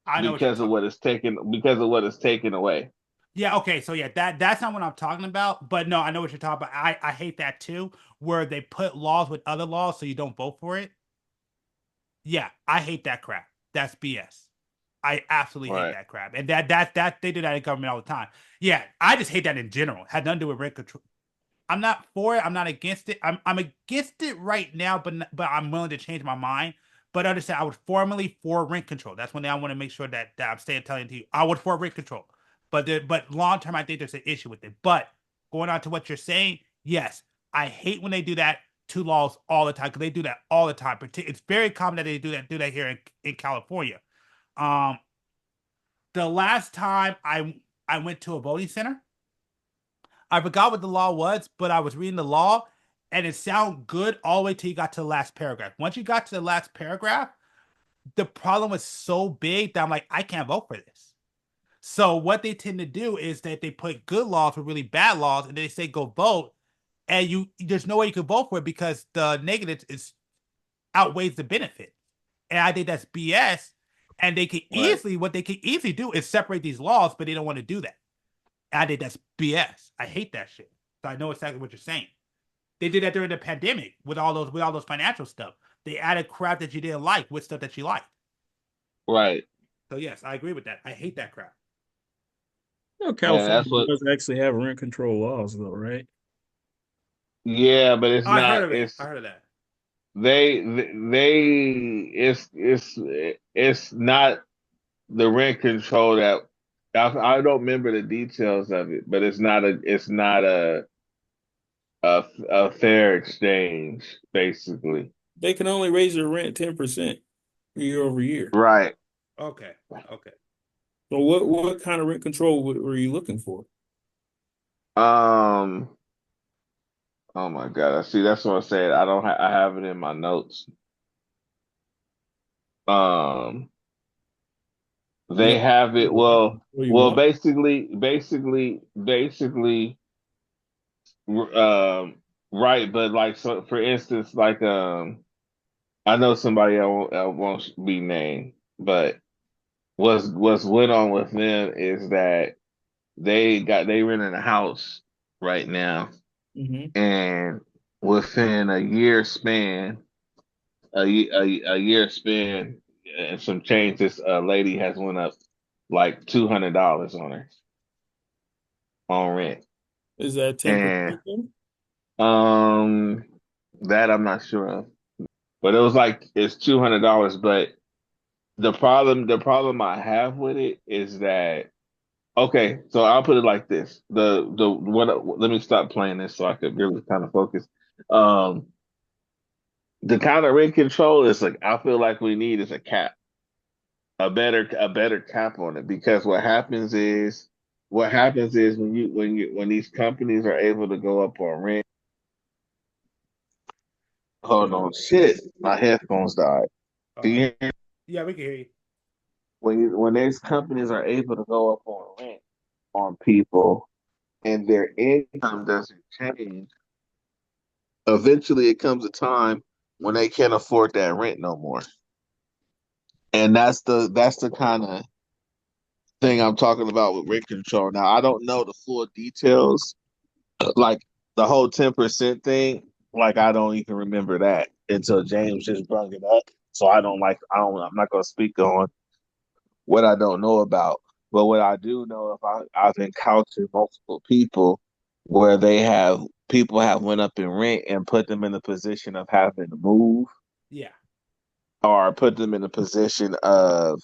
I know what you're talking. because of what is taken away. Yeah, okay, so yeah, that's not what I'm talking about. But no, I know what you're talking about. I hate that too, where they put laws with other laws so you don't vote for it. Yeah, I hate that crap. That's BS. I absolutely hate Right. that crap. And that they do that in government all the time. Yeah, I just hate that in general. Had nothing to do with rent control. I'm not for it. I'm not against it. I'm against it right now, but I'm willing to change my mind. But understand, I would formally for rent control. That's one thing I want to make sure that I'm staying telling to you. I would for rent control, but long term, I think there's an issue with it. But going on to what you're saying, yes, I hate when they do that to laws all the time because they do that all the time. It's very common that they do that here in California. Um, the last time I went to a voting center. I forgot what the law was, but I was reading the law and it sounded good all the way till you got to the last paragraph. Once you got to the last paragraph, the problem was so big that I'm like, I can't vote for this. So what they tend to do is that they put good laws with really bad laws, and they say go vote, and there's no way you can vote for it because the negative is outweighs the benefit. And I think that's BS. And what they can easily do is separate these laws, but they don't want to do that. And I think that's BS. I hate that shit. So I know exactly what you're saying. They did that during the pandemic with all those financial stuff. They added crap that you didn't like with stuff that you liked. Right. So yes, I agree with that. I hate that crap. California that's what. does actually have rent control laws, though, right? Yeah, but it's I heard not. of it. It's I heard of that. it's not the rent control that I don't remember the details of it, but it's not a fair exchange, basically. They can only raise their rent 10% year over year. Right. Okay. Okay. So what kind of rent control were you looking for? Um. Oh my God. I see. That's what I said. I have it in my notes. Um. Yeah. They have it. Well. What you Well. want? Basically. Um. Right. But like, so for instance, like, I know somebody I won't be named, but what's went on with them is that they renting a house right now, Mm-hmm. and within a year span, a year span, and some change, this lady has went up like $200 on her on rent, Is that 10%? and um that I'm not sure of, but it was like it's $200, but the problem I have with it is that okay, so I'll put it like this. The what let me stop playing this so I could really kind of focus. Um the kind of rent control is like I feel like we need is a cap. A better cap on it because what happens is when these companies are able to go up on rent. Hold on, shit. My headphones died. Can you hear? Yeah, we can hear you. When these companies are able to go up on rent on people and their income doesn't change, eventually it comes a time when they can't afford that rent no more. And that's the kind of thing I'm talking about with rent control. Now I don't know the full details, like the whole 10% thing. Like I don't even remember that until James just brought it up. So I'm not gonna speak on what I don't know about. But what I do know, if I've encountered multiple people where people have went up in rent and put them in a position of having to move, Yeah. or put them in a position of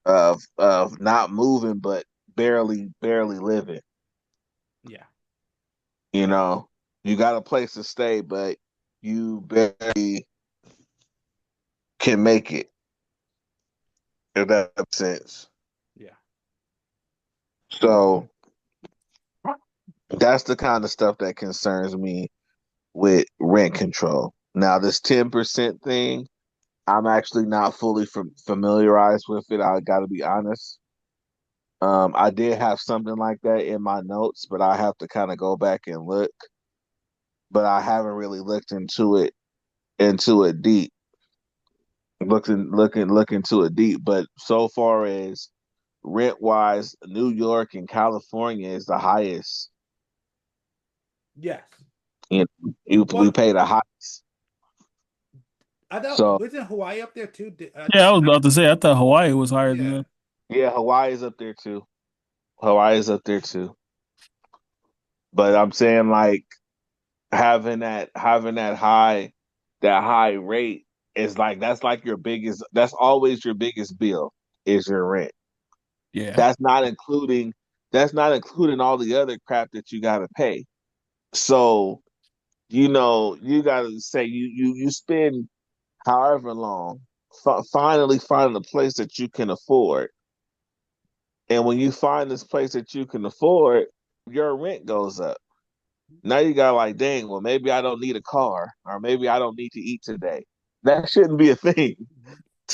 not moving but barely living. Yeah. You know, you got a place to stay, but you barely can make it. If that makes sense. Yeah. So that's the kind of stuff that concerns me with rent control. Now, this 10% thing, I'm actually not fully familiarized with it. I got to be honest. I did have something like that in my notes, but I have to kind of go back and look. But I haven't really looked into it deep. Look into it deep. But so far as rent wise, New York and California is the highest. Yes. You know, we Well, pay the highest. I know. So Wasn't Hawaii up there too? Yeah, I was about to say I thought Hawaii was higher than Yeah. that. yeah, Hawaii's up there too. Hawaii's up there too. But I'm saying like having that high rate is like that's always your biggest bill is your rent. Yeah. That's not including that's not including all the other crap that you gotta pay. So, you gotta say you spend however long finally finding a place that you can afford. And when you find this place that you can afford, your rent goes up. Now you got like, dang, well, maybe I don't need a car, or maybe I don't need to eat today. That shouldn't be a thing.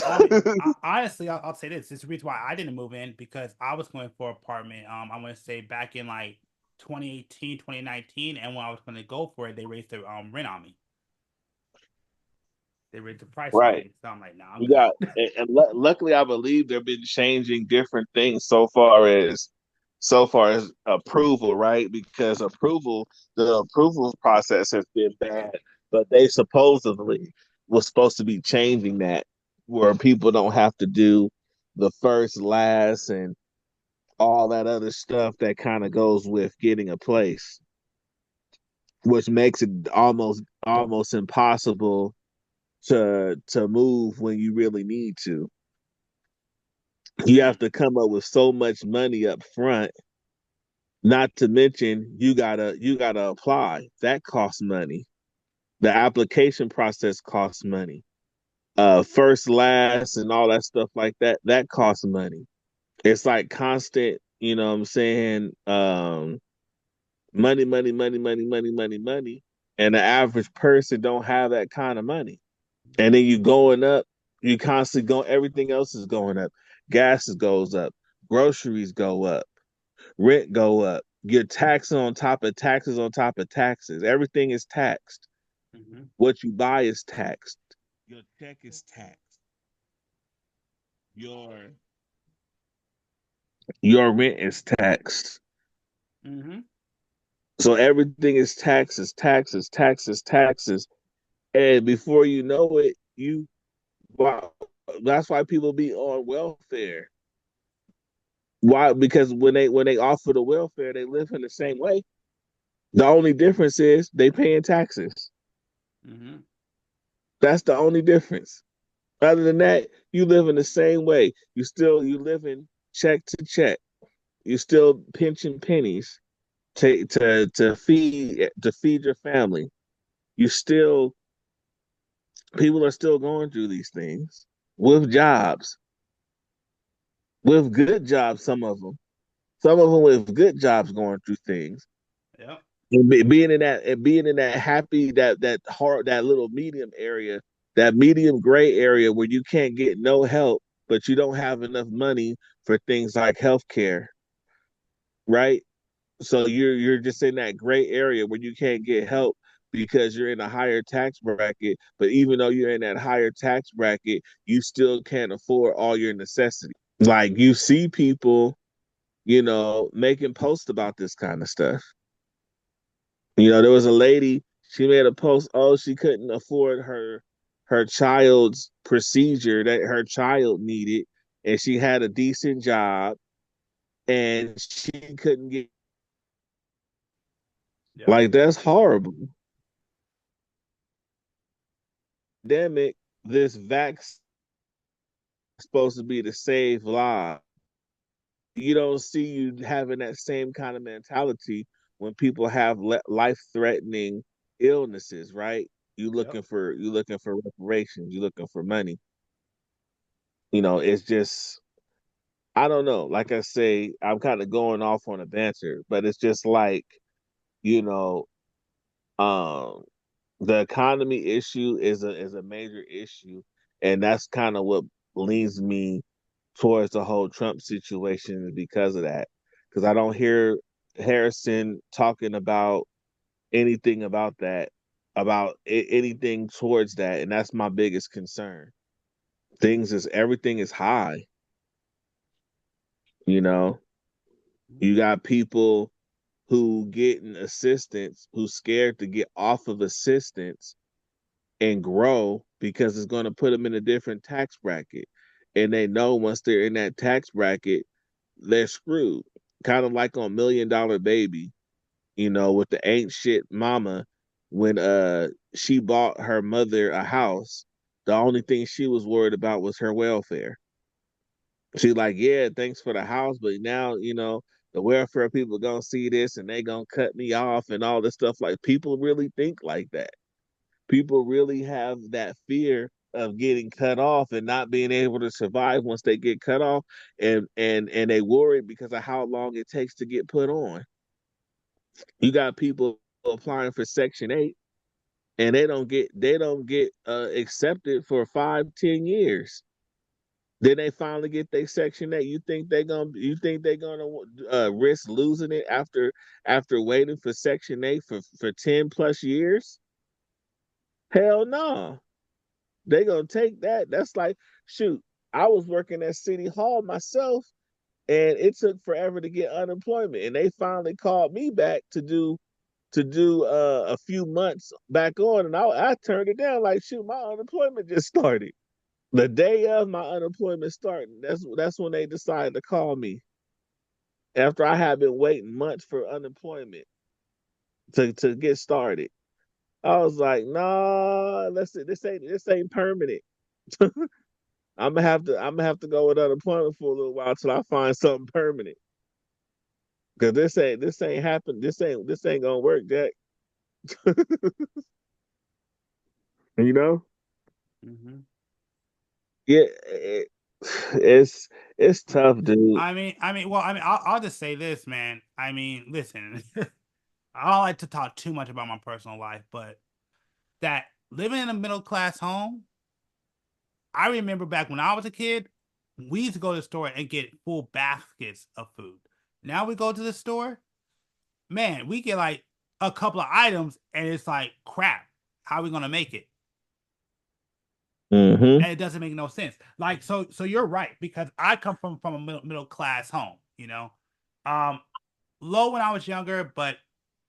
Well, I mean, honestly, I'll say this. This is the reason why I didn't move in because I was going for an apartment. I want to say back in like 2018, 2019, and when I was going to go for it, they raised the rent on me. They raised the price on Right. me, so I'm like, nah, I'm You good. got, and luckily, I believe they've been changing different things so far as approval, right? Because the approval process has been bad, but they supposedly was supposed to be changing that, where people don't have to do the first, last, and all that other stuff that kind of goes with getting a place, which makes it almost impossible to move when you really need to. You have to come up with so much money up front, not to mention you gotta apply. That costs money. The application process costs money. First, last, and all that stuff like that, that costs money. It's like constant, you know what I'm saying? Money, money, money, money, money, money, money. And the average person don't have that kind of money. And then you going up, you constantly go, everything else is going up. Gas goes up, groceries go up, rent go up. Your taxes on top of taxes on top of taxes. Everything is taxed. Mm-hmm. What you buy is taxed. Your check is taxed. Your your rent is taxed. Mm-hmm. So everything is taxes, taxes, taxes, taxes. And before you know it, wow, that's why people be on welfare. Why? Because when they offer the welfare, they live in the same way. The only difference is they paying taxes. Mm-hmm. That's the only difference. Other than that, you live in the same way. You live in check to check. You still pinching pennies to feed your family. You still People are still going through these things with jobs, with good jobs. Some of them with good jobs going through things. Yep. And being in that happy that hard that little medium area, that medium gray area where you can't get no help, but you don't have enough money for things like healthcare, right? So you're just in that gray area where you can't get help because you're in a higher tax bracket. But even though you're in that higher tax bracket, you still can't afford all your necessities. Like you see people, making posts about this kind of stuff. There was a lady, she made a post, oh, she couldn't afford her child's procedure that her child needed, and she had a decent job, and she couldn't get, Yep. like, that's horrible. Pandemic, this vaccine is supposed to be to save lives. You don't see you having that same kind of mentality when people have life-threatening illnesses, right? Yep. You looking for reparations, you looking for money. It's just, I don't know. Like I say, I'm kind of going off on a banter, but it's just like, you know, um, the economy issue is a major issue, and that's kind of what leads me towards the whole Trump situation because of that. Because I don't hear Harrison talking about anything about that, about anything towards that, and that's my biggest concern. Everything is high. You know, you got people who getting assistance, who's scared to get off of assistance and grow because it's going to put them in a different tax bracket. And they know once they're in that tax bracket, they're screwed. Kind of like on $1 Million Baby, with the ain't shit mama when she bought her mother a house. The only thing she was worried about was her welfare. She's like, yeah, thanks for the house, but now, the welfare people gonna see this and they gonna cut me off and all this stuff. Like people really think like that. People really have that fear of getting cut off and not being able to survive once they get cut off, and they worry because of how long it takes to get put on. You got people applying for Section 8 and they don't get accepted for 5-10 years. Then they finally get their Section 8. You think they gonna risk losing it after waiting for Section 8 for 10 plus years? Hell no. They gonna take that. That's like, shoot, I was working at City Hall myself, and it took forever to get unemployment, and they finally called me back to do a few months back on, and I turned it down. Like, shoot, my unemployment just started. The day of my unemployment starting, that's when they decided to call me after I had been waiting months for unemployment to get started. I was like, nah, this ain't permanent. I'm gonna have to go with unemployment for a little while till I find something permanent. Cause this ain't happen. This ain't gonna work, Jack. You know? Mm-hmm. Yeah, it's tough, dude. I'll just say this, man. I mean, listen, I don't like to talk too much about my personal life, but that living in a middle class home, I remember back when I was a kid, we used to go to the store and get full baskets of food. Now we go to the store, man, we get like a couple of items and it's like crap. How are we gonna make it? Mm-hmm. And it doesn't make no sense. Like so you're right because I come from a middle class home, um, low when I was younger, but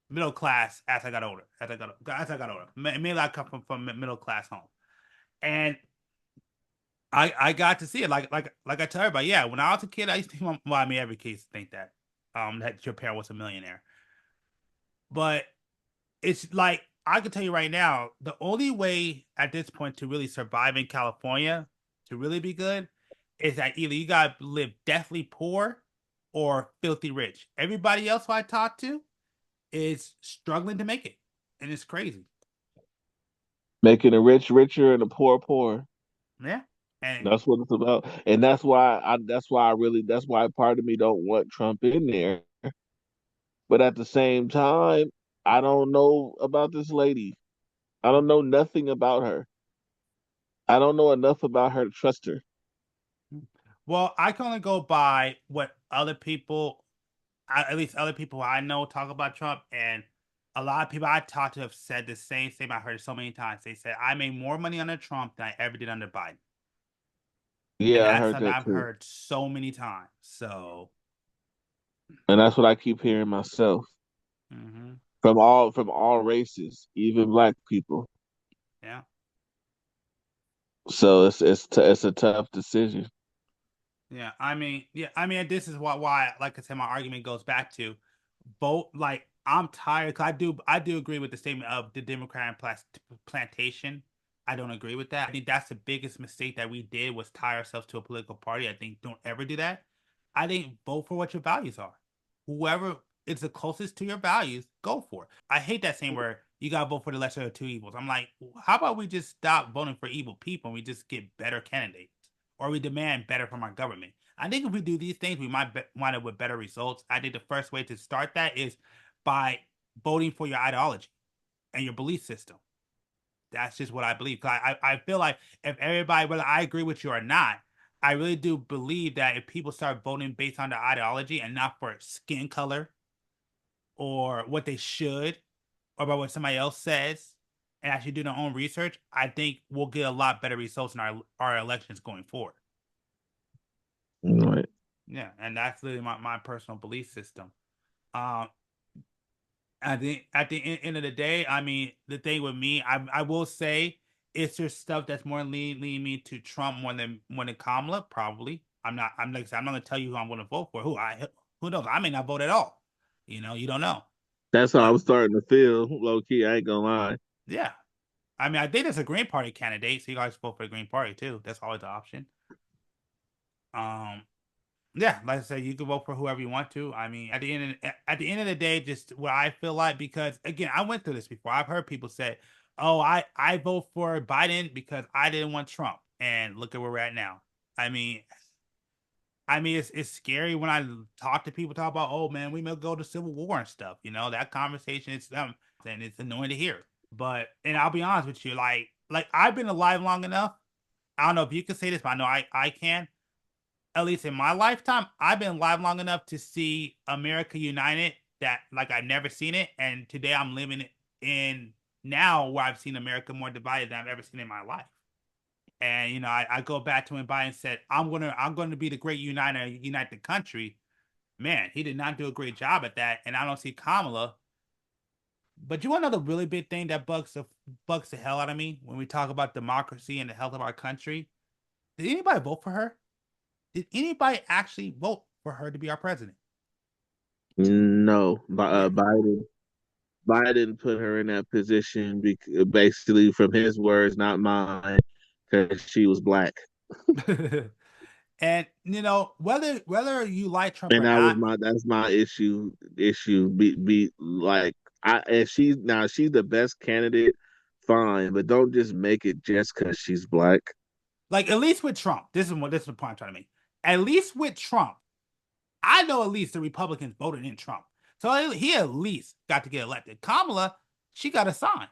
middle class as I got older. As I got older, mainly I come from a middle class home, and I got to see it. Like I tell everybody, yeah. When I was a kid, I used to think, well, I mean, every kid used to think that your parent was a millionaire, but it's like I can tell you right now, the only way at this point to really survive in California to really be good is that either you gotta live deathly poor or filthy rich. Everybody else who I talk to is struggling to make it, and it's crazy. Making the rich richer and the poor poorer. Yeah, and That's what it's about. And that's why part of me don't want Trump in there. But at the same time, I don't know about this lady. I don't know nothing about her. I don't know enough about her to trust her. well, I can only go by what other people, at least other people I know, talk about Trump, and a lot of people I talked to have said the same thing. I heard it so many times. They said I made more money under Trump than I ever did under Biden, and Yeah, I that's heard something that I've too. heard so many times. So, And that's what I keep hearing myself hmm from all races, even black people. yeah. So it's a tough decision. Yeah. This is why, like I said, my argument goes back to both. Like, I'm tired. 'Cause I do agree with the statement of the Democrat and plantation. I don't agree with that. I think that's the biggest mistake that we did was tie ourselves to a political party. I think don't ever do that. I think vote for what your values are. Whoever is the closest to your values, go for it. I hate that saying where you gotta vote for the lesser of two evils. I'm like, how about we just stop voting for evil people and we just get better candidates? Or we demand better from our government. I think if we do these things, we might wind up with better results. I think the first way to start that is by voting for your ideology and your belief system. That's just what I believe. I feel like if everybody, whether I agree with you or not, I really do believe that if people start voting based on their ideology and not for skin color or what they should or about what somebody else says and actually do their own research, I think we'll get a lot better results in our elections going forward. Right. Yeah, and that's literally my personal belief system. Um, at the end of the day, I mean, the thing with me, I will say, it's just stuff that's more leading me to Trump more than Kamala. Probably, I'm like I said, I'm not gonna tell you who I'm gonna vote for. Who knows? I may not vote at all. You don't know. That's how But I'm starting to feel, low key. I ain't gonna lie. yeah, I mean, I think there's a Green Party candidate, so you guys vote for the Green Party too. That's always an option. Um, Yeah, like I said, you can vote for whoever you want to. I mean, at the end of the day, just what I feel like, because again, I went through this before. I've heard people say, "Oh, I vote for Biden because I didn't want Trump," and look at where we're at now. I mean, it's scary when I talk to people talk about, "Oh man, we may go to civil war and stuff." That conversation is and it's annoying to hear. But and I'll be honest with you, like I've been alive long enough. I don't know if you can say this, but I know I can. at least in my lifetime, I've been alive long enough to see America united that like I've never seen it. And today I'm living in now where I've seen America more divided than I've ever seen in my life. And I go back to when Biden said, I'm gonna be the great uniter, unite the country. Man, he did not do a great job at that. And I don't see Kamala. But you want to know the really big thing that bugs the hell out of me when we talk about democracy and the health of our country? Did anybody vote for her? Did anybody actually vote for her to be our president? No, Yeah. Biden put her in that position basically from his words, not mine, because she was black. And whether you like Trump And or not, that's my issue. Be like and she's the best candidate, fine, but don't just make it just because she's black. like at least with Trump, this is the point I'm trying to make. At least with Trump, I know at least the Republicans voted in Trump. So he at least got to get elected. Kamala, she got a sign.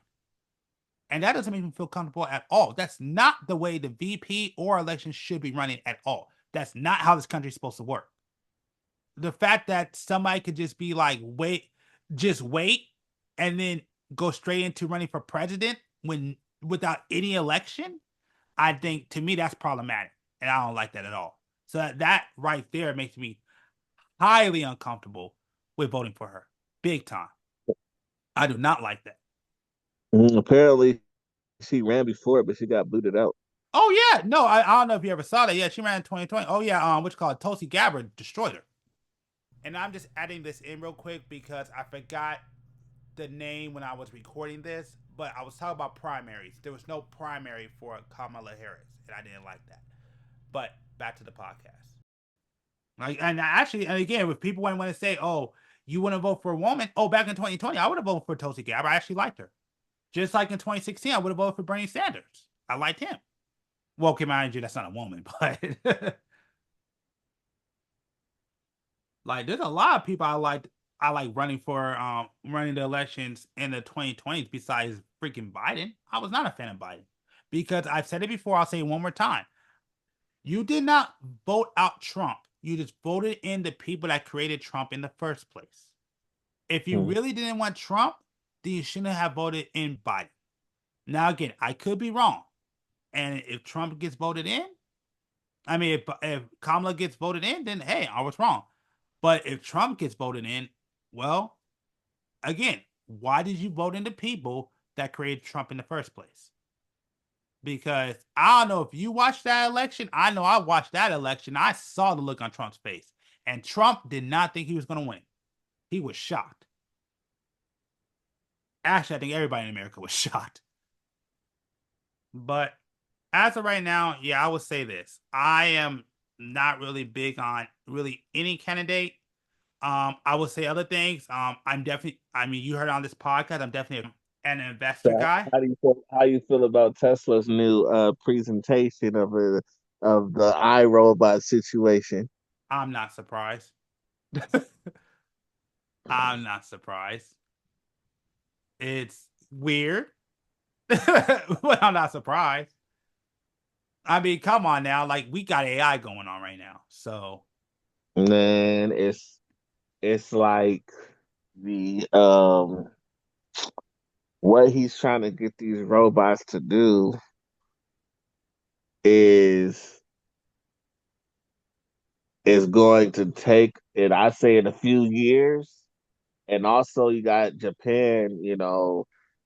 And that doesn't make me feel comfortable at all. That's not the way the VP or election should be running at all. That's not how this country is supposed to work. The fact that somebody could just be like, just wait, and then go straight into running for president without any election, I think to me that's problematic. And I don't like that at all. So that right there makes me highly uncomfortable with voting for her. Big time. I do not like that. Apparently, she ran before, but she got booted out. Oh yeah, no, I don't know if you ever saw that. Yeah, she ran in 2020. Oh yeah, what you call it? Tulsi Gabbard destroyed her. And I'm just adding this in real quick because I forgot the name when I was recording this, but I was talking about primaries. There was no primary for Kamala Harris, and I didn't like that. But back to the podcast. Like, and again, if people want to say, "Oh, you want to vote for a woman?" Oh, back in 2020, I would have voted for Tulsi Gabbard. I actually liked her. Just like in 2016, I would have voted for Bernie Sanders. I liked him. Well, okay, mind you, that's not a woman, but like, there's a lot of people I like running for running the elections in the 2020s besides freaking Biden. I was not a fan of Biden because I've said it before. I'll say it one more time. You did not vote out Trump. You just voted in the people that created Trump in the first place. If you really didn't want Trump, then you shouldn't have voted in Biden. Now, again, I could be wrong. And if Trump gets voted in, I mean, if Kamala gets voted in, then hey, I was wrong. But if Trump gets voted in, well, again, why did you vote in the people that created Trump in the first place? Because I don't know if you watched that election. I know I watched that election. I saw the look on Trump's face. And Trump did not think he was going to win. He was shocked. Actually, I think everybody in America was shocked. But as of right now, yeah, I would say this. I am not really big on really any candidate. I would say other things. I'm definitely, I mean, you heard on this podcast, I'm definitely an investor So guy. how you feel about Tesla's new presentation of the iRobot situation? I'm not surprised. I'm not surprised. It's weird, but I'm not surprised. I mean, come on now. Like, we got AI going on right now. So, Man, it's like the what he's trying to get these robots to do is going to take, and I say in a few years. And also you got Japan,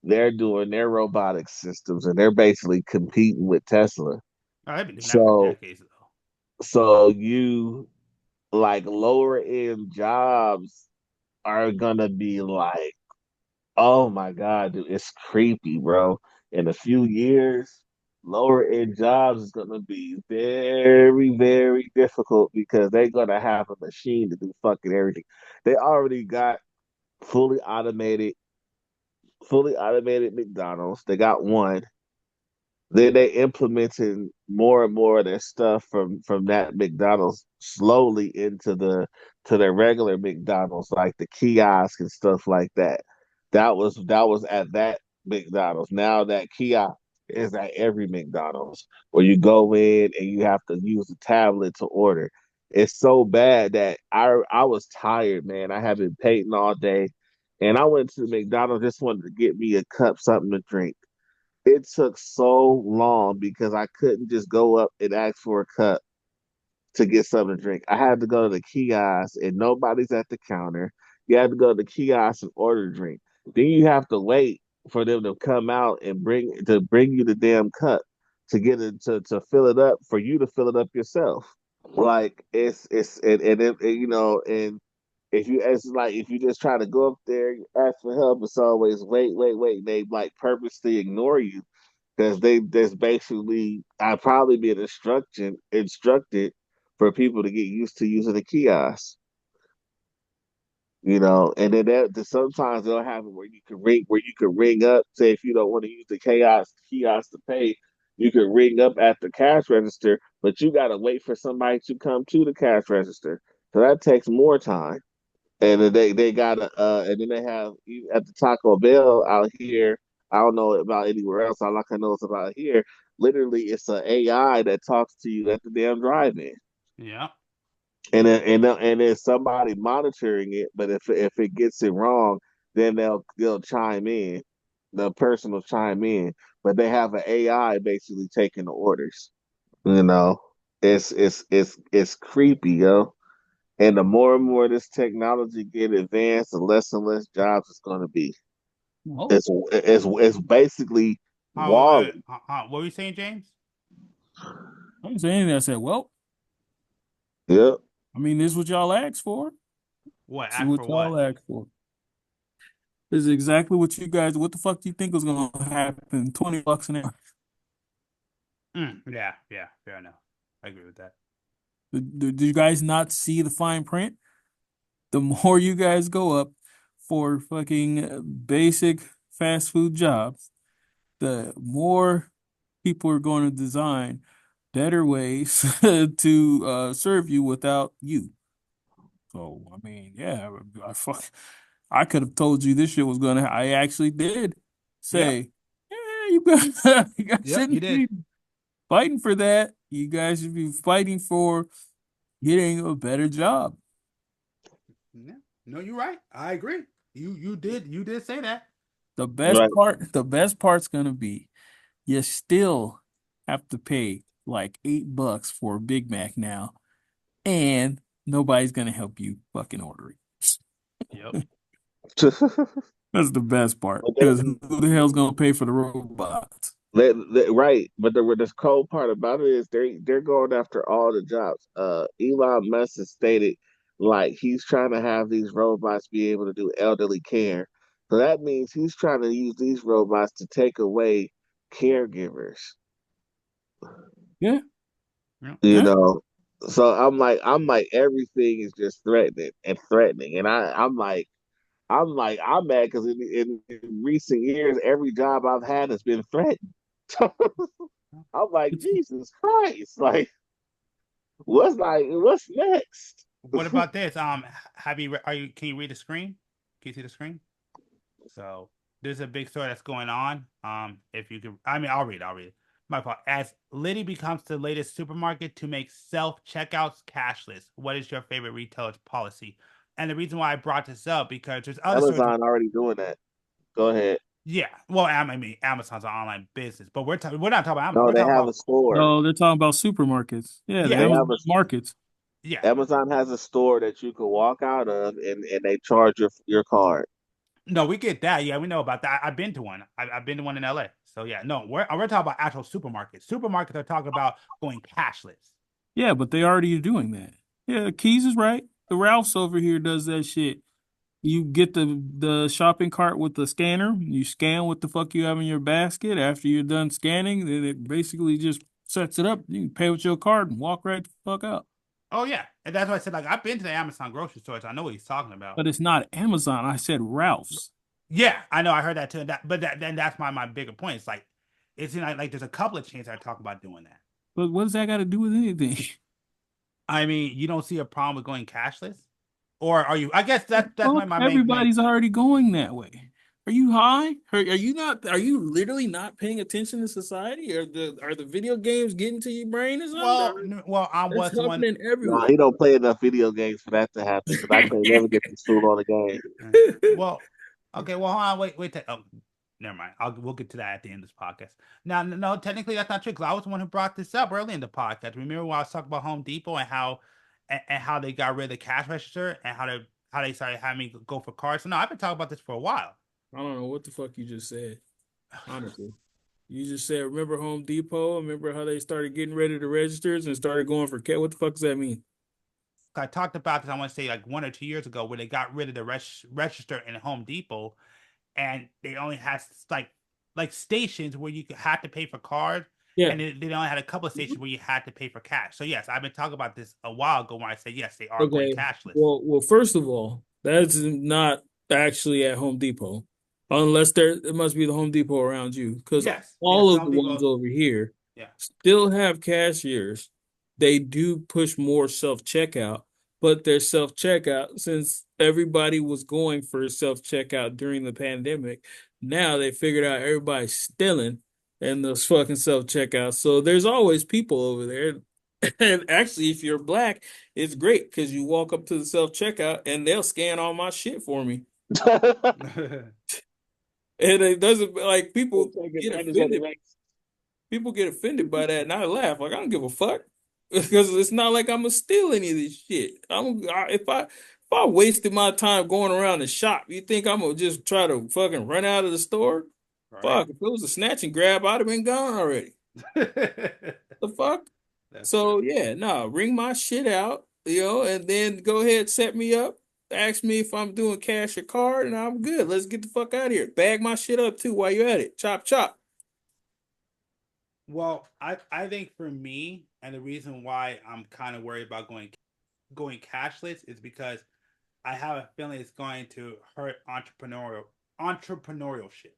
they're doing their robotic systems and they're basically competing with Tesla. I've been doing that for So decades, though. you like lower end jobs are gonna be like, oh my God, dude, it's creepy, bro. In a few years, lower end jobs is gonna be very, very difficult because they're gonna have a machine to do fucking everything. They already got fully automated McDonald's. They got one. Then they implemented more and more of their stuff from that McDonald's slowly into to their regular McDonald's, like the kiosk and stuff like that. That was at that McDonald's. Now that kiosk is at every McDonald's where you go in and you have to use a tablet to order. It's so bad that I was tired, man. I have been painting all day, and I went to McDonald's just wanted to get me a cup, something to drink. It took so long because I couldn't just go up and ask for a cup to get something to drink. I had to go to the kiosk and nobody's at the counter. You have to go to the kiosk and order a drink. Then you have to wait for them to come out and bring you the damn cup to get it to fill it up for you to fill it up yourself. Like it's and if you it's like if you just try to go up there ask for help, it's always wait. They like purposely ignore you because there's basically I probably been instructed for people to get used to using the kiosk, and then sometimes they'll have it where you can ring up. Say if you don't want to use the kiosk to pay, you can ring up at the cash register, but you gotta wait for somebody to come to the cash register, so that takes more time. And then they gotta and then they have at the Taco Bell out here. I don't know about anywhere else. All I can know is about here. Literally, it's an AI that talks to you at the damn drive-in, Yeah. and there's somebody monitoring it. But if it gets it wrong, then they'll chime in. The person will chime in, but they have an AI basically taking the orders. You know, it's creepy, yo. And the more and more this technology get advanced, the less and less jobs it's going to be. Well, It's basically Oh, Wall. what were you saying, James? I didn't say anything. I said, well, Yep. I mean, this is what y'all asked for. What? This is Ask what for what? y'all asked for. This is exactly what you guys, what the fuck do you think was going to happen? $20 an hour. Yeah, fair enough. I agree with that. Did you guys not see the fine print? The more you guys go up for fucking basic fast food jobs, the more people are going to design better ways to serve you without you. So, I mean, yeah, I could have told you this shit was gonna. I actually did Yep. say, yeah, you guys Yep, you shouldn't did. be fighting for that. You guys should be fighting for getting a better job. Yeah. No, you're right. I agree. You did say that. Right. The best part's gonna be you still have to pay like $8 for a Big Mac now, and nobody's gonna help you fucking order Yep. it. That's the best part But because who the hell's gonna pay for the robots? right. But the cold part about it is they're going after all the jobs. Elon Musk has stated like he's trying to have these robots be able to do elderly care. So that means he's trying to use these robots to take away caregivers. Yeah, Yep. You yeah. know, so I'm like everything is just threatening, and I'm mad because in recent years every job I've had has been threatened. I'm like It's Jesus Christ, like what's next? What about this? Can you read the screen? Can you see the screen? So there's a big story that's going on. If you can, I mean, I'll read it. My fault. As Liddy becomes the latest supermarket to make self-checkouts cashless, what is your favorite retailer's policy? And the reason why I brought this up because there's other stories. Amazon already doing that. Go ahead. Yeah, well, I mean, Amazon's an online business, but we're not talking about Amazon. No, We're they talking have a about store. no, they're talking about supermarkets. Yeah, the yeah, They Amazon have a markets. yeah. Amazon has a store that you can walk out of, and they charge your card. No, we get that. Yeah, we know about that. I've been to one. I've been to one in LA. So yeah, no, we're talking about actual supermarkets. Supermarkets are talking about going cashless. Yeah, but they already are doing that. Yeah, Keys is right. The Ralph's over here does that shit. You get the shopping cart with the scanner. You scan what the fuck you have in your basket. After you're done scanning, then it basically just sets it up. You can pay with your card and walk right the fuck out. Oh yeah, and that's why I said like I've been to the Amazon grocery stores. I know what he's talking about. But it's not Amazon. I said Ralph's. Yeah, I know. I heard that too. Then that's my bigger point. It's like it's like there's a couple of chains that are talking about doing that. But what does that got to do with anything? I mean, you don't see a problem with going cashless, or are you? I guess that's Fuck, my main. everybody's already going that way. Are you high? Are you not? Are you literally not paying attention to society? Are the video games getting to your brain or something? Well, I That's was one. happening No, everywhere. he don't play enough video games for that to happen. Because I can't never get this fool on the game. Well, okay. Well, hold on. Wait. Oh, never mind. We'll get to that at the end of this podcast. Now, no, technically that's not true because I was the one who brought this up early in the podcast. Remember when I was talking about Home Depot and how they got rid of the cash register and how they started having me go for cards. So no, I've been talking about this for a while. I don't know what the fuck you just said. Honestly, you just said, remember Home Depot? Remember how they started getting rid of the registers and started going for cash? What the fuck does that mean? I talked about this, I want to say like 1 or 2 years ago, where they got rid of the register in Home Depot, and they only had like stations where you had to pay for cards, Yeah. and they only had a couple of stations where you had to pay for cash. So yes, I've been talking about this a while ago when I say yes, they are going Okay. cashless. Well, first of all, that's not actually at Home Depot, unless it must be the Home Depot around you, because Yes, all of Home the ones Depot. over here Yeah. still have cashiers. They do push more self-checkout, but their self-checkout, since everybody was going for self-checkout during the pandemic, now they figured out everybody's stealing in those fucking self-checkouts. So there's always people over there. And actually, if you're black, it's great because you walk up to the self-checkout and they'll scan all my shit for me. And it doesn't, like, people get offended. People get offended by that, and I laugh. Like, I don't give a fuck. Because it's not like I'm gonna steal any of this shit. If I wasted my time going around the shop, you think I'm gonna just try to fucking run out of the store? Right. Fuck, if it was a snatch and grab, I'd have been gone already. The fuck? So yeah, no, ring my shit out, and then go ahead, set me up. Ask me if I'm doing cash or card, and I'm good. Let's get the fuck out of here. Bag my shit up too while you're at it. Chop chop. Well, I think for me, and the reason why I'm kind of worried about going cashless is because I have a feeling it's going to hurt entrepreneurial shit.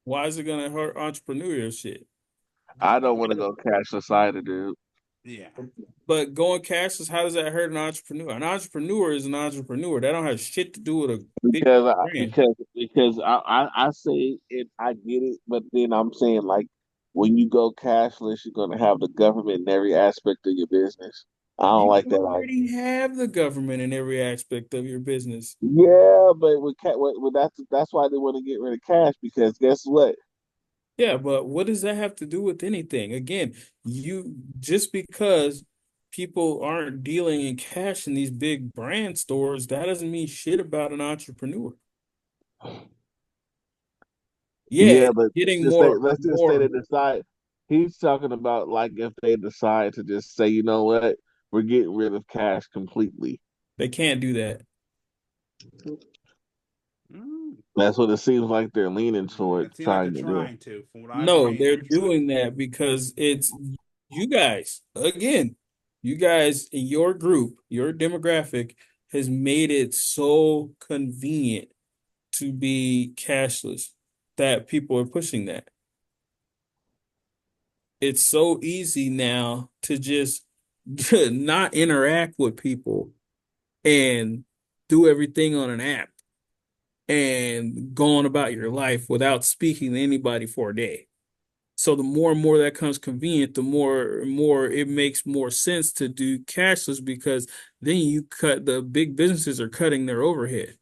Why is it gonna hurt entrepreneurial shit? I don't want to go cashless either, dude. Yeah. But going cashless, how does that hurt an entrepreneur? An entrepreneur is an entrepreneur. That don't have shit to do with a big brand. Because I say it, I get it, but then I'm saying like when you go cashless, you're gonna have the government in every aspect of your business. I don't like You that already idea. have the government in every aspect of your business. Yeah, but that's why they want to get rid of cash because guess what? Yeah, but what does that have to do with anything? Again, you just because people aren't dealing in cash in these big brand stores, that doesn't mean shit about an entrepreneur. Yeah, Yeah, but getting let's just say more. they decide. He's talking about like if they decide to just say, you know what, we're getting rid of cash completely. They can't do that. That's what it seems like they're leaning toward It seems like they're trying to do. trying to, from what I've No, read. they're doing that because it's you guys. Again, you guys in your group, your demographic has made it so convenient to be cashless that people are pushing that. It's so easy now to just not interact with people and do everything on an app and go on about your life without speaking to anybody for a day. So the more and more that comes convenient, the more and more it makes more sense to do cashless because then the big businesses are cutting their overhead.